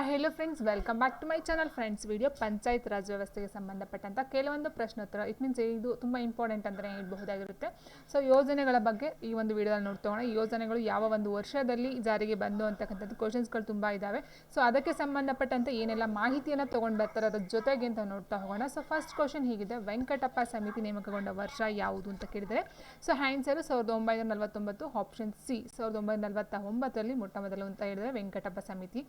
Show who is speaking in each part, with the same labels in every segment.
Speaker 1: Hello friends, welcome back to my channel. Friends, video Panchayat Raj ವ್ಯವಸ್ಥೆಗೆ ಸಂಬಂಧಪಟ್ಟಂಥ ಕೆಲವೊಂದು ಪ್ರಶ್ನೋತ್ತರ. ಇಟ್ ಮೀನ್ಸ್ ಇದು ತುಂಬ ಇಂಪಾರ್ಟೆಂಟ್ ಅಂತಲೇ ಹೇಳ್ಬಹುದಾಗಿರುತ್ತೆ. ಸೊ ಯೋಜನೆಗಳ ಬಗ್ಗೆ ಈ ಒಂದು ವಿಡಿಯೋದಲ್ಲಿ ನೋಡ್ತೋಣ. ಯೋಜನೆಗಳು ಯಾವ ಒಂದು ವರ್ಷದಲ್ಲಿ ಜಾರಿಗೆ ಬಂದು ಅಂತಕ್ಕಂಥದ್ದು ಕ್ವಶನ್ಸ್ಗಳು ತುಂಬ ಇದ್ದಾವೆ. ಸೊ ಅದಕ್ಕೆ ಸಂಬಂಧಪಟ್ಟಂತೆ ಏನೆಲ್ಲ ಮಾಹಿತಿಯನ್ನು ತೊಗೊಂಡು ಬರ್ತಾರೆ ಅದ್ರ ಜೊತೆಗೆ ಅಂತ ನೋಡ್ತಾ ಹೋಗೋಣ. ಸೊ ಫಸ್ಟ್ ಕ್ವಶನ್ ಹೀಗಿದೆ: ವೆಂಕಟಪ್ಪ ಸಮಿತಿ ನೇಮಕಗೊಂಡ ವರ್ಷ ಯಾವುದು ಅಂತ ಕೇಳಿದರೆ, ಸೊ ಆನ್ಸರು 1949. ಆಪ್ಷನ್ ಸಿ 1949ರಲ್ಲಿ ಮೊಟ್ಟ ಮೊದಲು ಅಂತ ಹೇಳಿದರೆ ವೆಂಕಟಪ್ಪ ಸಮಿತಿ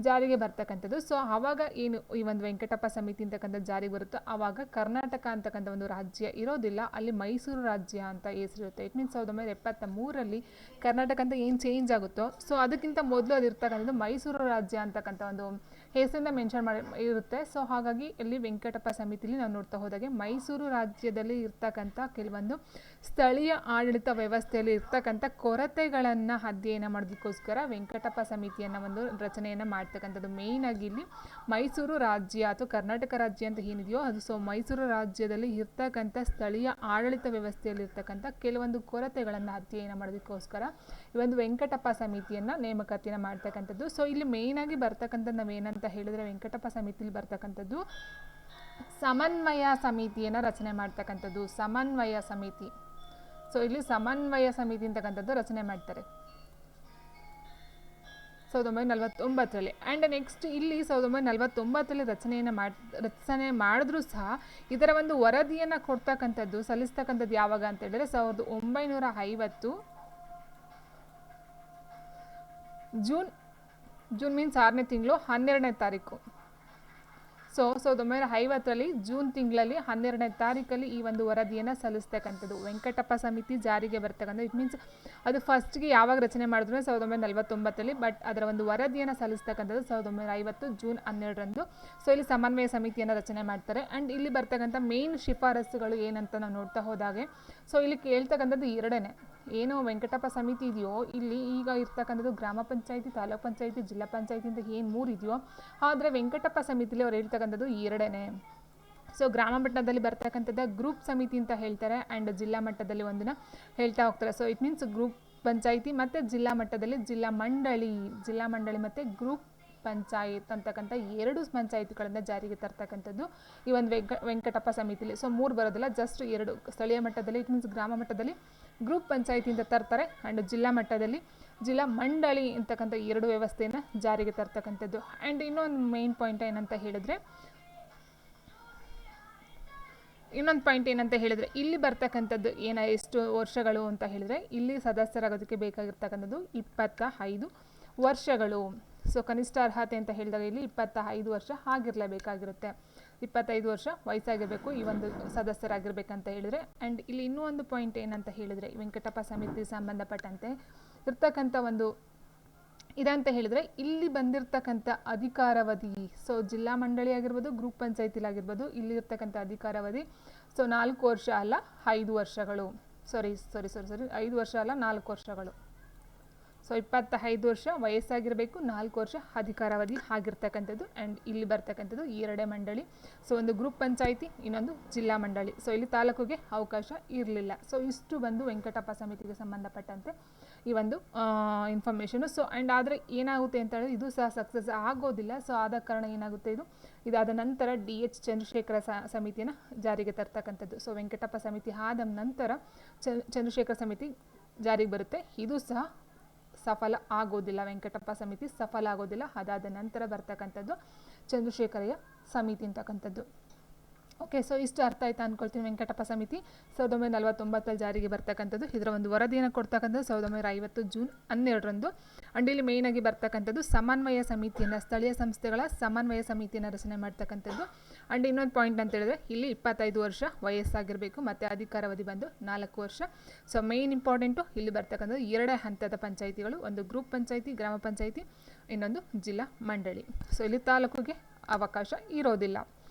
Speaker 1: ಜಾರಿಗೆ ಬರ್ತಕ್ಕಂಥದ್ದು. ಸೊ ಆವಾಗ ಏನು ಈ ಒಂದು ವೆಂಕಟಪ್ಪ ಸಮಿತಿ ಅಂತಕ್ಕಂಥದ್ದು ಜಾರಿಗೆ ಬರುತ್ತೋ ಆವಾಗ ಕರ್ನಾಟಕ ಅಂತಕ್ಕಂಥ ಒಂದು ರಾಜ್ಯ ಇರೋದಿಲ್ಲ, ಅಲ್ಲಿ ಮೈಸೂರು ರಾಜ್ಯ ಅಂತ ಹೆಸರಿರುತ್ತೆ. ಇಟ್ ಮೀನ್ಸ್ 1973ರಲ್ಲಿ ಕರ್ನಾಟಕ ಅಂತ ಏನು ಚೇಂಜ್ ಆಗುತ್ತೋ ಸೊ ಅದಕ್ಕಿಂತ ಮೊದಲು ಅದು ಇರ್ತಕ್ಕಂಥದ್ದು ಮೈಸೂರು ರಾಜ್ಯ ಅಂತಕ್ಕಂಥ ಒಂದು ಹೆಸರಿಂದ ಮೆನ್ಷನ್ ಮಾಡಿ ಇರುತ್ತೆ. ಸೊ ಹಾಗಾಗಿ ಇಲ್ಲಿ ವೆಂಕಟಪ್ಪ ಸಮಿತಿಲಿ ನಾವು ನೋಡ್ತಾ ಹೋದಾಗೆ ಮೈಸೂರು ರಾಜ್ಯದಲ್ಲಿ ಇರ್ತಕ್ಕಂಥ ಕೆಲವೊಂದು ಸ್ಥಳೀಯ ಆಡಳಿತ ವ್ಯವಸ್ಥೆಯಲ್ಲಿ ಇರ್ತಕ್ಕಂಥ ಕೊರತೆಗಳನ್ನು ಅಧ್ಯಯನ ಮಾಡೋದಕ್ಕೋಸ್ಕರ ವೆಂಕಟಪ್ಪ ಸಮಿತಿಯನ್ನು ಒಂದು ರಚನೆಯನ್ನು ಮಾಡ್ತಕ್ಕಂಥದ್ದು. ಮೇಯ್ನ್ ಆಗಿ ಇಲ್ಲಿ ಮೈಸೂರು ರಾಜ್ಯ ಅಥವಾ ಕರ್ನಾಟಕ ರಾಜ್ಯ ಅಂತ ಏನಿದೆಯೋ ಅದು ಸೊ ಮೈಸೂರು ರಾಜ್ಯದಲ್ಲಿ ಇರ್ತಕ್ಕಂಥ ಸ್ಥಳೀಯ ಆಡಳಿತ ವ್ಯವಸ್ಥೆಯಲ್ಲಿ ಇರ್ತಕ್ಕಂಥ ಕೆಲವೊಂದು ಕೊರತೆಗಳನ್ನು ಅಧ್ಯಯನ ಮಾಡೋದಕ್ಕೋಸ್ಕರ ಈ ಒಂದು ವೆಂಕಟಪ್ಪ ಸಮಿತಿಯನ್ನು ನೇಮಕಾತಿಯನ್ನು ಮಾಡ್ತಕ್ಕಂಥದ್ದು. ಸೊ ಇಲ್ಲಿ ಮೇಯ್ನ್ ಆಗಿ ಬರ್ತಕ್ಕಂಥದ್ದು ನಾವೇನಂತ ಹೇಳಿದ್ರೆ ವೆಂಕಟಪ್ಪ ಸಮಿತಿಲಿ ಬರ್ತಕ್ಕಂಥದ್ದು ಸಮನ್ವಯ ಸಮಿತಿಯನ್ನು ರಚನೆ ಮಾಡ್ತಕ್ಕಂಥದ್ದು. ಸಮನ್ವಯ ಸಮಿತಿ. ಸೊ ಇಲ್ಲಿ ಸಮನ್ವಯ ಸಮಿತಿ ಅಂತಕ್ಕಂಥದ್ದು ರಚನೆ ಮಾಡ್ತಾರೆ 1949ರಲ್ಲಿ. ಆ್ಯಂಡ್ ನೆಕ್ಸ್ಟ್ ಇಲ್ಲಿ 1949ರಲ್ಲಿ ರಚನೆ ಮಾಡಿದ್ರೂ ಸಹ ಇದರ ಒಂದು ವರದಿಯನ್ನು ಕೊಡ್ತಕ್ಕಂಥದ್ದು ಸಲ್ಲಿಸ್ತಕ್ಕಂಥದ್ದು ಯಾವಾಗ ಅಂತ ಹೇಳಿದ್ರೆ 1950 ಜೂನ್ ಮೀನ್ಸ್ 6ನೇ ತಿಂಗಳು 12ನೇ ತಾರೀಕು. ಸೊ 1950ರಲ್ಲಿ ಜೂನ್ ತಿಂಗಳಲ್ಲಿ 12ನೇ ತಾರೀಕಲ್ಲಿ ಈ ಒಂದು ವರದಿಯನ್ನು ಸಲ್ಲಿಸ್ತಕ್ಕಂಥದ್ದು ವೆಂಕಟಪ್ಪ ಸಮಿತಿ ಜಾರಿಗೆ ಬರ್ತಕ್ಕಂಥದ್ದು. ಇಟ್ ಮೀನ್ಸ್ ಅದು ಫಸ್ಟ್ಗೆ ಯಾವಾಗ ರಚನೆ ಮಾಡಿದ್ರು 1949ರಲ್ಲಿ, ಬಟ್ ಅದರ ಒಂದು ವರದಿಯನ್ನು ಸಲ್ಲಿಸ್ತಕ್ಕಂಥದ್ದು 1950 ಜೂನ್ 12ರಂದು. ಸೊ ಇಲ್ಲಿ ಸಮನ್ವಯ ಸಮಿತಿಯನ್ನು ರಚನೆ ಮಾಡ್ತಾರೆ. ಆ್ಯಂಡ್ ಇಲ್ಲಿ ಬರ್ತಕ್ಕಂಥ ಮೇನ್ ಶಿಫಾರಸುಗಳು ಏನಂತ ನಾವು ನೋಡ್ತಾ ಹೋದಾಗೆ ಸೊ ಇಲ್ಲಿ ಕೇಳ್ತಕ್ಕಂಥದ್ದು ಎರಡನೇ ಏನು ವೆಂಕಟಪ್ಪ ಸಮಿತಿ ಇದೆಯೋ ಇಲ್ಲಿ ಈಗ ಇರ್ತಕ್ಕಂಥದ್ದು ಗ್ರಾಮ ಪಂಚಾಯಿತಿ, ತಾಲೂಕ್ ಪಂಚಾಯಿತಿ, ಜಿಲ್ಲಾ ಪಂಚಾಯಿತಿ ಅಂತ ಏನು 3 ಇದೆಯೋ, ಆದರೆ ವೆಂಕಟಪ್ಪ ಸಮಿತಿಲಿ ಅವ್ರು ಹೇಳ್ತಕ್ಕಂಥದ್ದು ಎರಡನೇ. ಸೊ ಗ್ರಾಮ ಮಟ್ಟದಲ್ಲಿ ಬರ್ತಕ್ಕಂಥದ್ದು ಗ್ರೂಪ್ ಸಮಿತಿ ಅಂತ ಹೇಳ್ತಾರೆ, ಆ್ಯಂಡ್ ಜಿಲ್ಲಾ ಮಟ್ಟದಲ್ಲಿ ಒಂದನ್ನು ಹೇಳ್ತಾ ಹೋಗ್ತಾರೆ. So it means group panchayat ಮತ್ತು ಜಿಲ್ಲಾ ಮಟ್ಟದಲ್ಲಿ ಜಿಲ್ಲಾ ಮಂಡಳಿ ಮತ್ತು ಗ್ರೂಪ್ ಪಂಚಾಯತ್ ಅಂತಕ್ಕಂಥ 2 ಪಂಚಾಯಿತಿಗಳನ್ನು ಜಾರಿಗೆ ತರ್ತಕ್ಕಂಥದ್ದು ಈ ಒಂದು ವೆಂಕಟಪ್ಪ ಸಮಿತಿಲಿ. ಸೊ 3 ಬರೋದಿಲ್ಲ, ಜಸ್ಟ್ 2 ಸ್ಥಳೀಯ ಮಟ್ಟದಲ್ಲಿ ಇಟ್ ಮೀನ್ಸ್ ಗ್ರಾಮ ಮಟ್ಟದಲ್ಲಿ ಗ್ರೂಪ್ ಪಂಚಾಯಿತಿಯಿಂದ ತರ್ತಾರೆ, ಆ್ಯಂಡ್ ಜಿಲ್ಲಾ ಮಟ್ಟದಲ್ಲಿ ಜಿಲ್ಲಾ ಮಂಡಳಿ ಅಂತಕ್ಕಂಥ 2 ವ್ಯವಸ್ಥೆಯನ್ನು ಜಾರಿಗೆ ತರ್ತಕ್ಕಂಥದ್ದು. ಆ್ಯಂಡ್ ಇನ್ನೊಂದು ಮೇನ್ ಪಾಯಿಂಟ್ ಏನಂತ ಹೇಳಿದ್ರೆ ಇಲ್ಲಿ ಬರ್ತಕ್ಕಂಥದ್ದು ಎಷ್ಟು ವರ್ಷಗಳು ಅಂತ ಹೇಳಿದ್ರೆ ಇಲ್ಲಿ ಸದಸ್ಯರಾಗೋದಕ್ಕೆ ಬೇಕಾಗಿರ್ತಕ್ಕಂಥದ್ದು 25 ವರ್ಷಗಳು. ಸೊ ಕನಿಷ್ಠ ಅರ್ಹತೆ ಅಂತ ಹೇಳಿದಾಗ ಇಲ್ಲಿ 25 ವರ್ಷ ಆಗಿರಲೇಬೇಕಾಗಿರುತ್ತೆ. 25 ವರ್ಷ ವಯಸ್ಸಾಗಿರಬೇಕು ಈ ಒಂದು ಸದಸ್ಯರಾಗಿರ್ಬೇಕಂತ ಹೇಳಿದ್ರೆ. ಆ್ಯಂಡ್ ಇಲ್ಲಿ ಇನ್ನೂ ಒಂದು ಪಾಯಿಂಟ್ ಏನಂತ ಹೇಳಿದ್ರೆ ವೆಂಕಟಪ್ಪ ಸಮಿತಿ ಸಂಬಂಧಪಟ್ಟಂತೆ ಇರ್ತಕ್ಕಂಥ ಒಂದು ಇದಂತ ಹೇಳಿದ್ರೆ ಇಲ್ಲಿ ಬಂದಿರತಕ್ಕಂಥ ಅಧಿಕಾರಾವಧಿ ಸೊ ಜಿಲ್ಲಾ ಮಂಡಳಿ ಆಗಿರ್ಬೋದು, ಗ್ರೂಪ್ ಪಂಚಾಯತಿಲಾಗಿರ್ಬೋದು, ಇಲ್ಲಿ ಇರ್ತಕ್ಕಂಥ ಅಧಿಕಾರಾವಧಿ ಸೊ 4 ವರ್ಷ ಅಲ್ಲ 5 ವರ್ಷಗಳು. ಸಾರಿ 5 ವರ್ಷ ಅಲ್ಲ 4 ವರ್ಷಗಳು. ಸೊ 25 ವರ್ಷ ವಯಸ್ಸಾಗಿರಬೇಕು, 4 ವರ್ಷ ಅಧಿಕಾರಾವಧಿ ಆಗಿರ್ತಕ್ಕಂಥದ್ದು. ಆ್ಯಂಡ್ ಇಲ್ಲಿ ಬರ್ತಕ್ಕಂಥದ್ದು 2 ಮಂಡಳಿ. ಸೊ ಒಂದು ಗ್ರೂಪ್ ಪಂಚಾಯಿತಿ, ಇನ್ನೊಂದು ಜಿಲ್ಲಾ ಮಂಡಳಿ. ಸೊ ಇಲ್ಲಿ ತಾಲೂಕಿಗೆ ಅವಕಾಶ ಇರಲಿಲ್ಲ. ಸೊ ಇಷ್ಟು ಬಂದು ವೆಂಕಟಪ್ಪ ಸಮಿತಿಗೆ ಸಂಬಂಧಪಟ್ಟಂತೆ ಈ ಒಂದು ಇನ್ಫಾರ್ಮೇಷನು. ಸೊ ಆ್ಯಂಡ್ ಆದರೆ ಏನಾಗುತ್ತೆ ಅಂತ ಹೇಳಿದ್ರೆ ಇದು ಸಹ ಸಕ್ಸಸ್ ಆಗೋದಿಲ್ಲ. ಸೊ ಆದ ಕಾರಣ ಏನಾಗುತ್ತೆ ಇದಾದ ನಂತರ DH ಚಂದ್ರಶೇಖರ ಸಮಿತಿಯನ್ನು ಜಾರಿಗೆ ತರ್ತಕ್ಕಂಥದ್ದು. ಸೊ ವೆಂಕಟಪ್ಪ ಸಮಿತಿ ಆದ ನಂತರ ಚಂದ್ರಶೇಖರ ಸಮಿತಿ ಜಾರಿಗೆ ಬರುತ್ತೆ. ಇದು ಸಹ ಸಫಲ ಆಗೋದಿಲ್ಲ, ವೆಂಕಟಪ್ಪ ಸಮಿತಿ ಸಫಲ ಆಗೋದಿಲ್ಲ. ಅದಾದ ನಂತರ ಬರ್ತಕ್ಕಂಥದ್ದು ಚಂದ್ರಶೇಖರಯ್ಯ ಸಮಿತಿ ಅಂತಕ್ಕಂಥದ್ದು. ಓಕೆ, ಸೊ ಇಷ್ಟು ಅರ್ಥ ಆಯ್ತಾ ಅಂದ್ಕೊಳ್ತೀನಿ. ವೆಂಕಟಪ್ಪ ಸಮಿತಿ 1949ರಲ್ಲಿ ಜಾರಿಗೆ ಬರ್ತಕ್ಕಂಥದ್ದು. ಇದರ ಒಂದು ವರದಿಯನ್ನು ಕೊಡ್ತಕ್ಕಂಥದ್ದು 1950 ಜೂನ್ 12ರಂದು. ಆ್ಯಂಡ್ ಇಲ್ಲಿ ಮೇಯ್ನಾಗಿ ಬರ್ತಕ್ಕಂಥದ್ದು ಸಮನ್ವಯ ಸಮಿತಿಯನ್ನು, ಸ್ಥಳೀಯ ಸಂಸ್ಥೆಗಳ ಸಮನ್ವಯ ಸಮಿತಿಯನ್ನು ರಚನೆ ಮಾಡ್ತಕ್ಕಂಥದ್ದು. ಆ್ಯಂಡ್ ಇನ್ನೊಂದು ಪಾಯಿಂಟ್ ಅಂತ ಹೇಳಿದ್ರೆ ಇಲ್ಲಿ 25 ವರ್ಷ ವಯಸ್ಸಾಗಿರಬೇಕು ಮತ್ತು ಅಧಿಕಾರಾವಧಿ ಬಂದು 4 ವರ್ಷ. ಸೊ ಮೇಯ್ನ್ ಇಂಪಾರ್ಟೆಂಟು ಇಲ್ಲಿ ಬರ್ತಕ್ಕಂಥದ್ದು 2 ಹಂತದ ಪಂಚಾಯಿತಿಗಳು, ಒಂದು ಗ್ರೂಪ್ ಪಂಚಾಯಿತಿ, ಗ್ರಾಮ ಪಂಚಾಯಿತಿ, ಇನ್ನೊಂದು ಜಿಲ್ಲಾ ಮಂಡಳಿ. ಸೊ ಇಲ್ಲಿ ತಾಲೂಕಿಗೆ ಅವಕಾಶ ಇರೋದಿಲ್ಲ.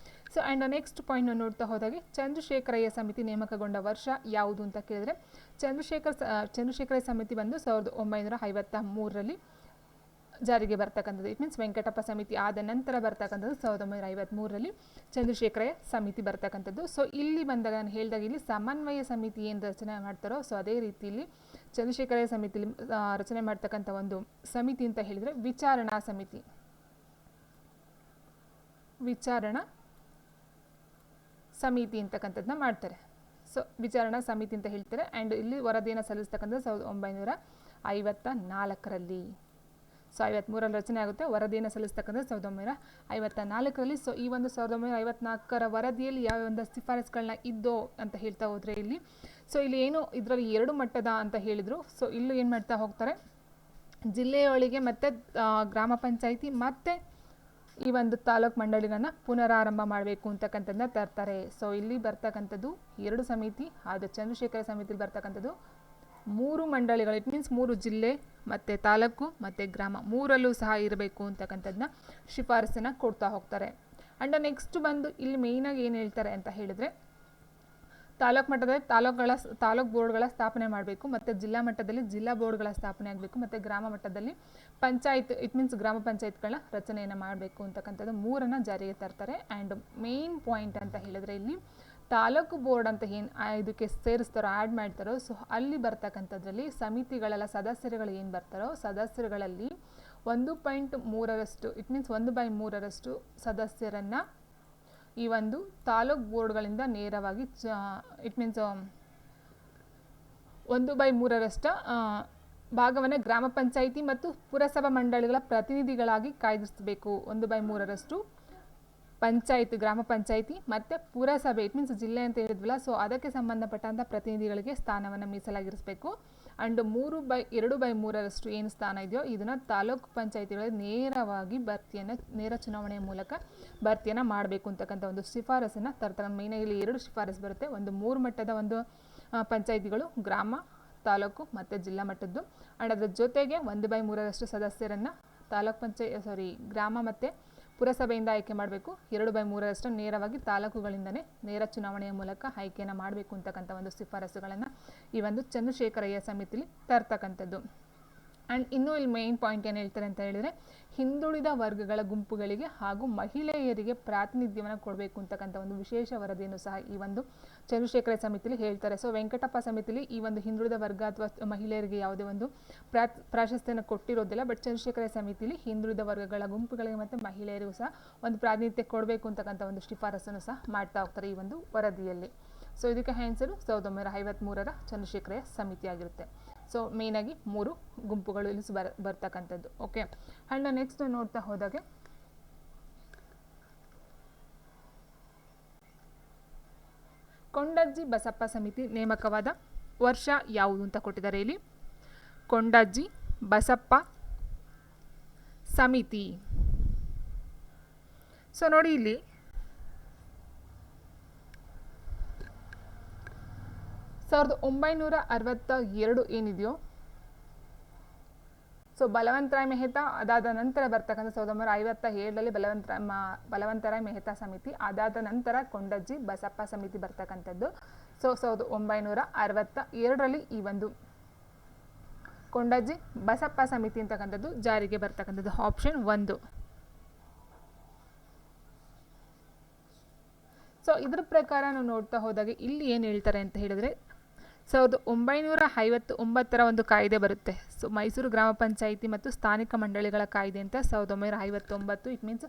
Speaker 1: ಸೊ ಆ್ಯಂಡ್ ನೆಕ್ಸ್ಟ್ ಪಾಯಿಂಟ್ ನೋಡ್ತಾ ಹೋದಾಗೆ ಚಂದ್ರಶೇಖರಯ್ಯ ಸಮಿತಿ ನೇಮಕಗೊಂಡ ವರ್ಷ ಯಾವುದು ಅಂತ ಕೇಳಿದ್ರೆ ಚಂದ್ರಶೇಖರಯ್ಯ ಸಮಿತಿ ಬಂದು 1953ರಲ್ಲಿ ಜಾರಿಗೆ ಬರ್ತಕ್ಕಂಥದ್ದು. ಇಟ್ ಮೀನ್ಸ್ ವೆಂಕಟಪ್ಪ ಸಮಿತಿ ಆದ ನಂತರ ಬರ್ತಕ್ಕಂಥದ್ದು 1953ರಲ್ಲಿ ಚಂದ್ರಶೇಖರಯ್ಯ ಸಮಿತಿ ಬರ್ತಕ್ಕಂಥದ್ದು. ಸೊ ಇಲ್ಲಿ ಬಂದಾಗ ನಾನು ಹೇಳಿದಾಗ ಇಲ್ಲಿ ಸಮನ್ವಯ ಸಮಿತಿ ಏನು ರಚನೆ ಮಾಡ್ತಾರೋ ಸೊ ಅದೇ ರೀತಿಯಲ್ಲಿ ಚಂದ್ರಶೇಖರಯ್ಯ ಸಮಿತಿಲಿ ರಚನೆ ಮಾಡ್ತಕ್ಕಂಥ ಒಂದು ಸಮಿತಿ ಅಂತ ಹೇಳಿದರೆ ವಿಚಾರಣಾ ಸಮಿತಿ. ವಿಚಾರಣಾ ಸಮಿತಿ ಅಂತಕ್ಕಂಥದ್ದನ್ನ ಮಾಡ್ತಾರೆ. ಸೊ ವಿಚಾರಣಾ ಸಮಿತಿ ಅಂತ ಹೇಳ್ತಾರೆ. ಆ್ಯಂಡ್ ಇಲ್ಲಿ ವರದಿಯನ್ನು ಸಲ್ಲಿಸ್ತಕ್ಕಂಥದ್ದು 1954ರಲ್ಲಿ. ಸೊ 53ರಲ್ಲಿ ರಚನೆ ಆಗುತ್ತೆ. ವರದಿಯನ್ನು ಸಲ್ಲಿಸ್ತಕ್ಕಂಥದ್ದು 1954ರಲ್ಲಿ. ಸೊ ಈ ಒಂದು 1954ರ ವರದಿಯಲ್ಲಿ ಯಾವ ಒಂದು ಶಿಫಾರಸುಗಳನ್ನ ಇದ್ದೋ ಅಂತ ಹೇಳ್ತಾ ಹೋದರೆ ಇಲ್ಲಿ, ಸೊ ಇಲ್ಲಿ ಏನು ಇದರಲ್ಲಿ 2 ಮಟ್ಟದ ಅಂತ ಹೇಳಿದರು. ಸೊ ಇಲ್ಲೂ ಏನು ಮಾಡ್ತಾ ಹೋಗ್ತಾರೆ, ಜಿಲ್ಲೆಯೊಳಗೆ ಮತ್ತು ಗ್ರಾಮ ಪಂಚಾಯಿತಿ ಮತ್ತು ಈ ಒಂದು ತಾಲೂಕು ಮಂಡಳಿಗಳನ್ನ ಪುನರಾರಂಭ ಮಾಡಬೇಕು ಅಂತಕ್ಕಂಥದ್ದನ್ನ ತರ್ತಾರೆ. ಸೊ ಇಲ್ಲಿ ಬರ್ತಕ್ಕಂಥದ್ದು 2 ಸಮಿತಿ, ಅದು ಚಂದ್ರಶೇಖರ ಸಮಿತಿಲಿ ಬರ್ತಕ್ಕಂಥದ್ದು 3 ಮಂಡಳಿಗಳು. ಇಟ್ ಮೀನ್ಸ್ 3 ಜಿಲ್ಲೆ ಮತ್ತು ತಾಲೂಕು ಮತ್ತು ಗ್ರಾಮ 3ರಲ್ಲೂ ಸಹ ಇರಬೇಕು ಅಂತಕ್ಕಂಥದ್ದನ್ನ ಶಿಫಾರಸನ್ನು ಕೊಡ್ತಾ ಹೋಗ್ತಾರೆ. ಆ್ಯಂಡ್ ನೆಕ್ಸ್ಟ್ ಬಂದು ಇಲ್ಲಿ ಮೇಯ್ನಾಗಿ ಏನು ಹೇಳ್ತಾರೆ ಅಂತ ಹೇಳಿದರೆ, ತಾಲೂಕು ಮಟ್ಟದಲ್ಲಿ ತಾಲೂಕು ಬೋರ್ಡ್ಗಳ ಸ್ಥಾಪನೆ ಮಾಡಬೇಕು, ಮತ್ತು ಜಿಲ್ಲಾ ಮಟ್ಟದಲ್ಲಿ ಜಿಲ್ಲಾ ಬೋರ್ಡ್ಗಳ ಸ್ಥಾಪನೆ ಆಗಬೇಕು, ಮತ್ತು ಗ್ರಾಮ ಮಟ್ಟದಲ್ಲಿ ಪಂಚಾಯತ್, ಇಟ್ ಮೀನ್ಸ್ ಗ್ರಾಮ ಪಂಚಾಯತ್ಗಳ ರಚನೆಯನ್ನು ಮಾಡಬೇಕು ಅಂತಕ್ಕಂಥದ್ದು 3 ಜಾರಿಗೆ ತರ್ತಾರೆ. ಆ್ಯಂಡ್ ಮೇನ್ ಪಾಯಿಂಟ್ ಅಂತ ಹೇಳಿದರೆ ಇಲ್ಲಿ ತಾಲೂಕು ಬೋರ್ಡ್ ಅಂತ ಏನು ಇದಕ್ಕೆ ಸೇರಿಸ್ತಾರೋ, ಆ್ಯಡ್ ಮಾಡ್ತಾರೋ, ಸೊ ಅಲ್ಲಿ ಬರ್ತಕ್ಕಂಥದ್ರಲ್ಲಿ ಸಮಿತಿಗಳೆಲ್ಲ ಸದಸ್ಯರುಗಳು ಏನು ಬರ್ತಾರೋ ಸದಸ್ಯರುಗಳಲ್ಲಿ 1.3ರಷ್ಟು, ಇಟ್ ಮೀನ್ಸ್ 1/3ರಷ್ಟು ಸದಸ್ಯರನ್ನು ಈ ಒಂದು ತಾಲೂಕು ಬೋರ್ಡ್ಗಳಿಂದ ನೇರವಾಗಿ ಇಟ್ ಮೀನ್ಸ್ 1/3ರಷ್ಟು ಭಾಗವನ್ನು ಗ್ರಾಮ ಪಂಚಾಯಿತಿ ಮತ್ತು ಪುರಸಭಾ ಮಂಡಳಿಗಳ ಪ್ರತಿನಿಧಿಗಳಾಗಿ ಕಾಯ್ದಿರಿಸಬೇಕು. 1/3ರಷ್ಟು ಪಂಚಾಯತ್, ಗ್ರಾಮ ಪಂಚಾಯಿತಿ ಮತ್ತು ಪುರಸಭೆ, ಇಟ್ ಮೀನ್ಸ್ ಜಿಲ್ಲೆ ಅಂತ ಹೇಳಿದ್ವಲ್ಲ, ಸೊ ಅದಕ್ಕೆ ಸಂಬಂಧಪಟ್ಟಂಥ ಪ್ರತಿನಿಧಿಗಳಿಗೆ ಸ್ಥಾನವನ್ನು ಮೀಸಲಾಗಿರಿಸಬೇಕು. ಆ್ಯಂಡ್ 2/3ರಷ್ಟು ಏನು ಸ್ಥಾನ ಇದೆಯೋ ಇದನ್ನು ತಾಲೂಕು ಪಂಚಾಯಿತಿಗಳಲ್ಲಿ ನೇರವಾಗಿ ನೇರ ಚುನಾವಣೆಯ ಮೂಲಕ ಭರ್ತಿಯನ್ನು ಮಾಡಬೇಕು ಅಂತಕ್ಕಂಥ ಒಂದು ಶಿಫಾರಸನ್ನು ತರ್ತಾರೆ. ಮೇಯ್ನಾಗಿ ಇಲ್ಲಿ 2 ಶಿಫಾರಸು ಬರುತ್ತೆ. ಒಂದು 3 ಮಟ್ಟದ ಒಂದು ಪಂಚಾಯಿತಿಗಳು, ಗ್ರಾಮ, ತಾಲೂಕು ಮತ್ತು ಜಿಲ್ಲಾ ಮಟ್ಟದ್ದು. ಆ್ಯಂಡ್ ಅದರ ಜೊತೆಗೆ 1/3ರಷ್ಟು ಸದಸ್ಯರನ್ನು ಗ್ರಾಮ ಮತ್ತು ಪುರಸಭೆಯಿಂದ ಆಯ್ಕೆ ಮಾಡಬೇಕು. 2/3ರಷ್ಟು ನೇರವಾಗಿ ತಾಲೂಕುಗಳಿಂದನೇ ನೇರ ಚುನಾವಣೆಯ ಮೂಲಕ ಆಯ್ಕೆಯನ್ನು ಮಾಡಬೇಕು ಅಂತಕ್ಕಂಥ ಒಂದು ಶಿಫಾರಸುಗಳನ್ನು ಈ ಒಂದು ಚಂದ್ರಶೇಖರಯ್ಯ ಸಮಿತಿಲಿ ತರ್ತಕ್ಕಂಥದ್ದು. ಆ್ಯಂಡ್ ಇನ್ನೂ ಇಲ್ಲಿ ಮೇನ್ ಪಾಯಿಂಟ್ ಏನು ಹೇಳ್ತಾರೆ ಅಂತ ಹೇಳಿದರೆ, ಹಿಂದುಳಿದ ವರ್ಗಗಳ ಗುಂಪುಗಳಿಗೆ ಹಾಗೂ ಮಹಿಳೆಯರಿಗೆ ಪ್ರಾತಿನಿಧ್ಯವನ್ನು ಕೊಡಬೇಕು ಅಂತಕ್ಕಂಥ ಒಂದು ವಿಶೇಷ ವರದಿಯನ್ನು ಸಹ ಈ ಒಂದು ಚಂದ್ರಶೇಖರ ಸಮಿತಿಲಿ ಹೇಳ್ತಾರೆ. ಸೊ ವೆಂಕಟಪ್ಪ ಸಮಿತಿಲಿ ಈ ಒಂದು ಹಿಂದುಳಿದ ವರ್ಗ ಅಥವಾ ಮಹಿಳೆಯರಿಗೆ ಯಾವುದೇ ಒಂದು ಪ್ರಾಶಸ್ತ್ಯನ ಕೊಟ್ಟಿರೋದಿಲ್ಲ. ಬಟ್ ಚಂದ್ರಶೇಖರ ಸಮಿತಿಲಿ ಹಿಂದುಳಿದ ವರ್ಗಗಳ ಗುಂಪುಗಳಿಗೆ ಮತ್ತು ಮಹಿಳೆಯರಿಗೂ ಸಹ ಒಂದು ಪ್ರಾತಿನಿಧ್ಯ ಕೊಡಬೇಕು ಅಂತಕ್ಕಂಥ ಒಂದು ಶಿಫಾರಸನ್ನು ಸಹ ಮಾಡ್ತಾ ಹೋಗ್ತಾರೆ ಈ ಒಂದು ವರದಿಯಲ್ಲಿ. ಸೊ ಇದಕ್ಕೆ ಆನ್ಸರು 1953ರ ಚಂದ್ರಶೇಖರಯ್ಯ ಸಮಿತಿ ಆಗಿರುತ್ತೆ. ಸೊ ಮೇಯ್ನಾಗಿ 3 ಗುಂಪುಗಳು ಇಲ್ಲಿ ಬರ್ತಕ್ಕಂಥದ್ದು. ಓಕೆ, ಆ್ಯಂಡ್ ನೆಕ್ಸ್ಟ್ ನೋಡ್ತಾ ಹೋದಾಗೆ ಕೊಂಡಜ್ಜಿ ಬಸಪ್ಪ ಸಮಿತಿ ನೇಮಕವಾದ ವರ್ಷ ಯಾವುದು ಅಂತ ಕೊಟ್ಟಿದ್ದಾರೆ ಇಲ್ಲಿ. ಕೊಂಡಜ್ಜಿ ಬಸಪ್ಪ ಸಮಿತಿ. ಸೊ ನೋಡಿ ಇಲ್ಲಿ 1962 ಏನಿದೆಯೋ, ಸೊ ಬಲವಂತರಾಯ್ ಮೆಹ್ತಾ ಅದಾದ ನಂತರ ಬರ್ತಕ್ಕಂಥ 1957ರಲ್ಲಿ ಬಲವಂತರಾಯ್ ಮೆಹ್ತಾ ಸಮಿತಿ, ಅದಾದ ನಂತರ ಕೊಂಡಜ್ಜಿ ಬಸಪ್ಪ ಸಮಿತಿ ಬರ್ತಕ್ಕಂಥದ್ದು. ಸೊ 1962ರಲ್ಲಿ ಈ ಒಂದು ಕೊಂಡಜ್ಜಿ ಬಸಪ್ಪ ಸಮಿತಿ ಅಂತಕ್ಕಂಥದ್ದು ಜಾರಿಗೆ ಬರ್ತಕ್ಕಂಥದ್ದು. ಆಪ್ಷನ್ 1. ಸೊ ಇದ್ರ ಪ್ರಕಾರ ನಾವು ನೋಡ್ತಾ ಹೋದಾಗ ಇಲ್ಲಿ ಏನು ಹೇಳ್ತಾರೆ ಅಂತ ಹೇಳಿದರೆ, 1959ರ ಒಂದು ಕಾಯ್ದೆ ಬರುತ್ತೆ. ಸೊ ಮೈಸೂರು ಗ್ರಾಮ ಪಂಚಾಯಿತಿ ಮತ್ತು ಸ್ಥಾನಿಕ ಮಂಡಳಿಗಳ ಕಾಯ್ದೆ ಅಂತ 1959. ಇಟ್ ಮೀನ್ಸ್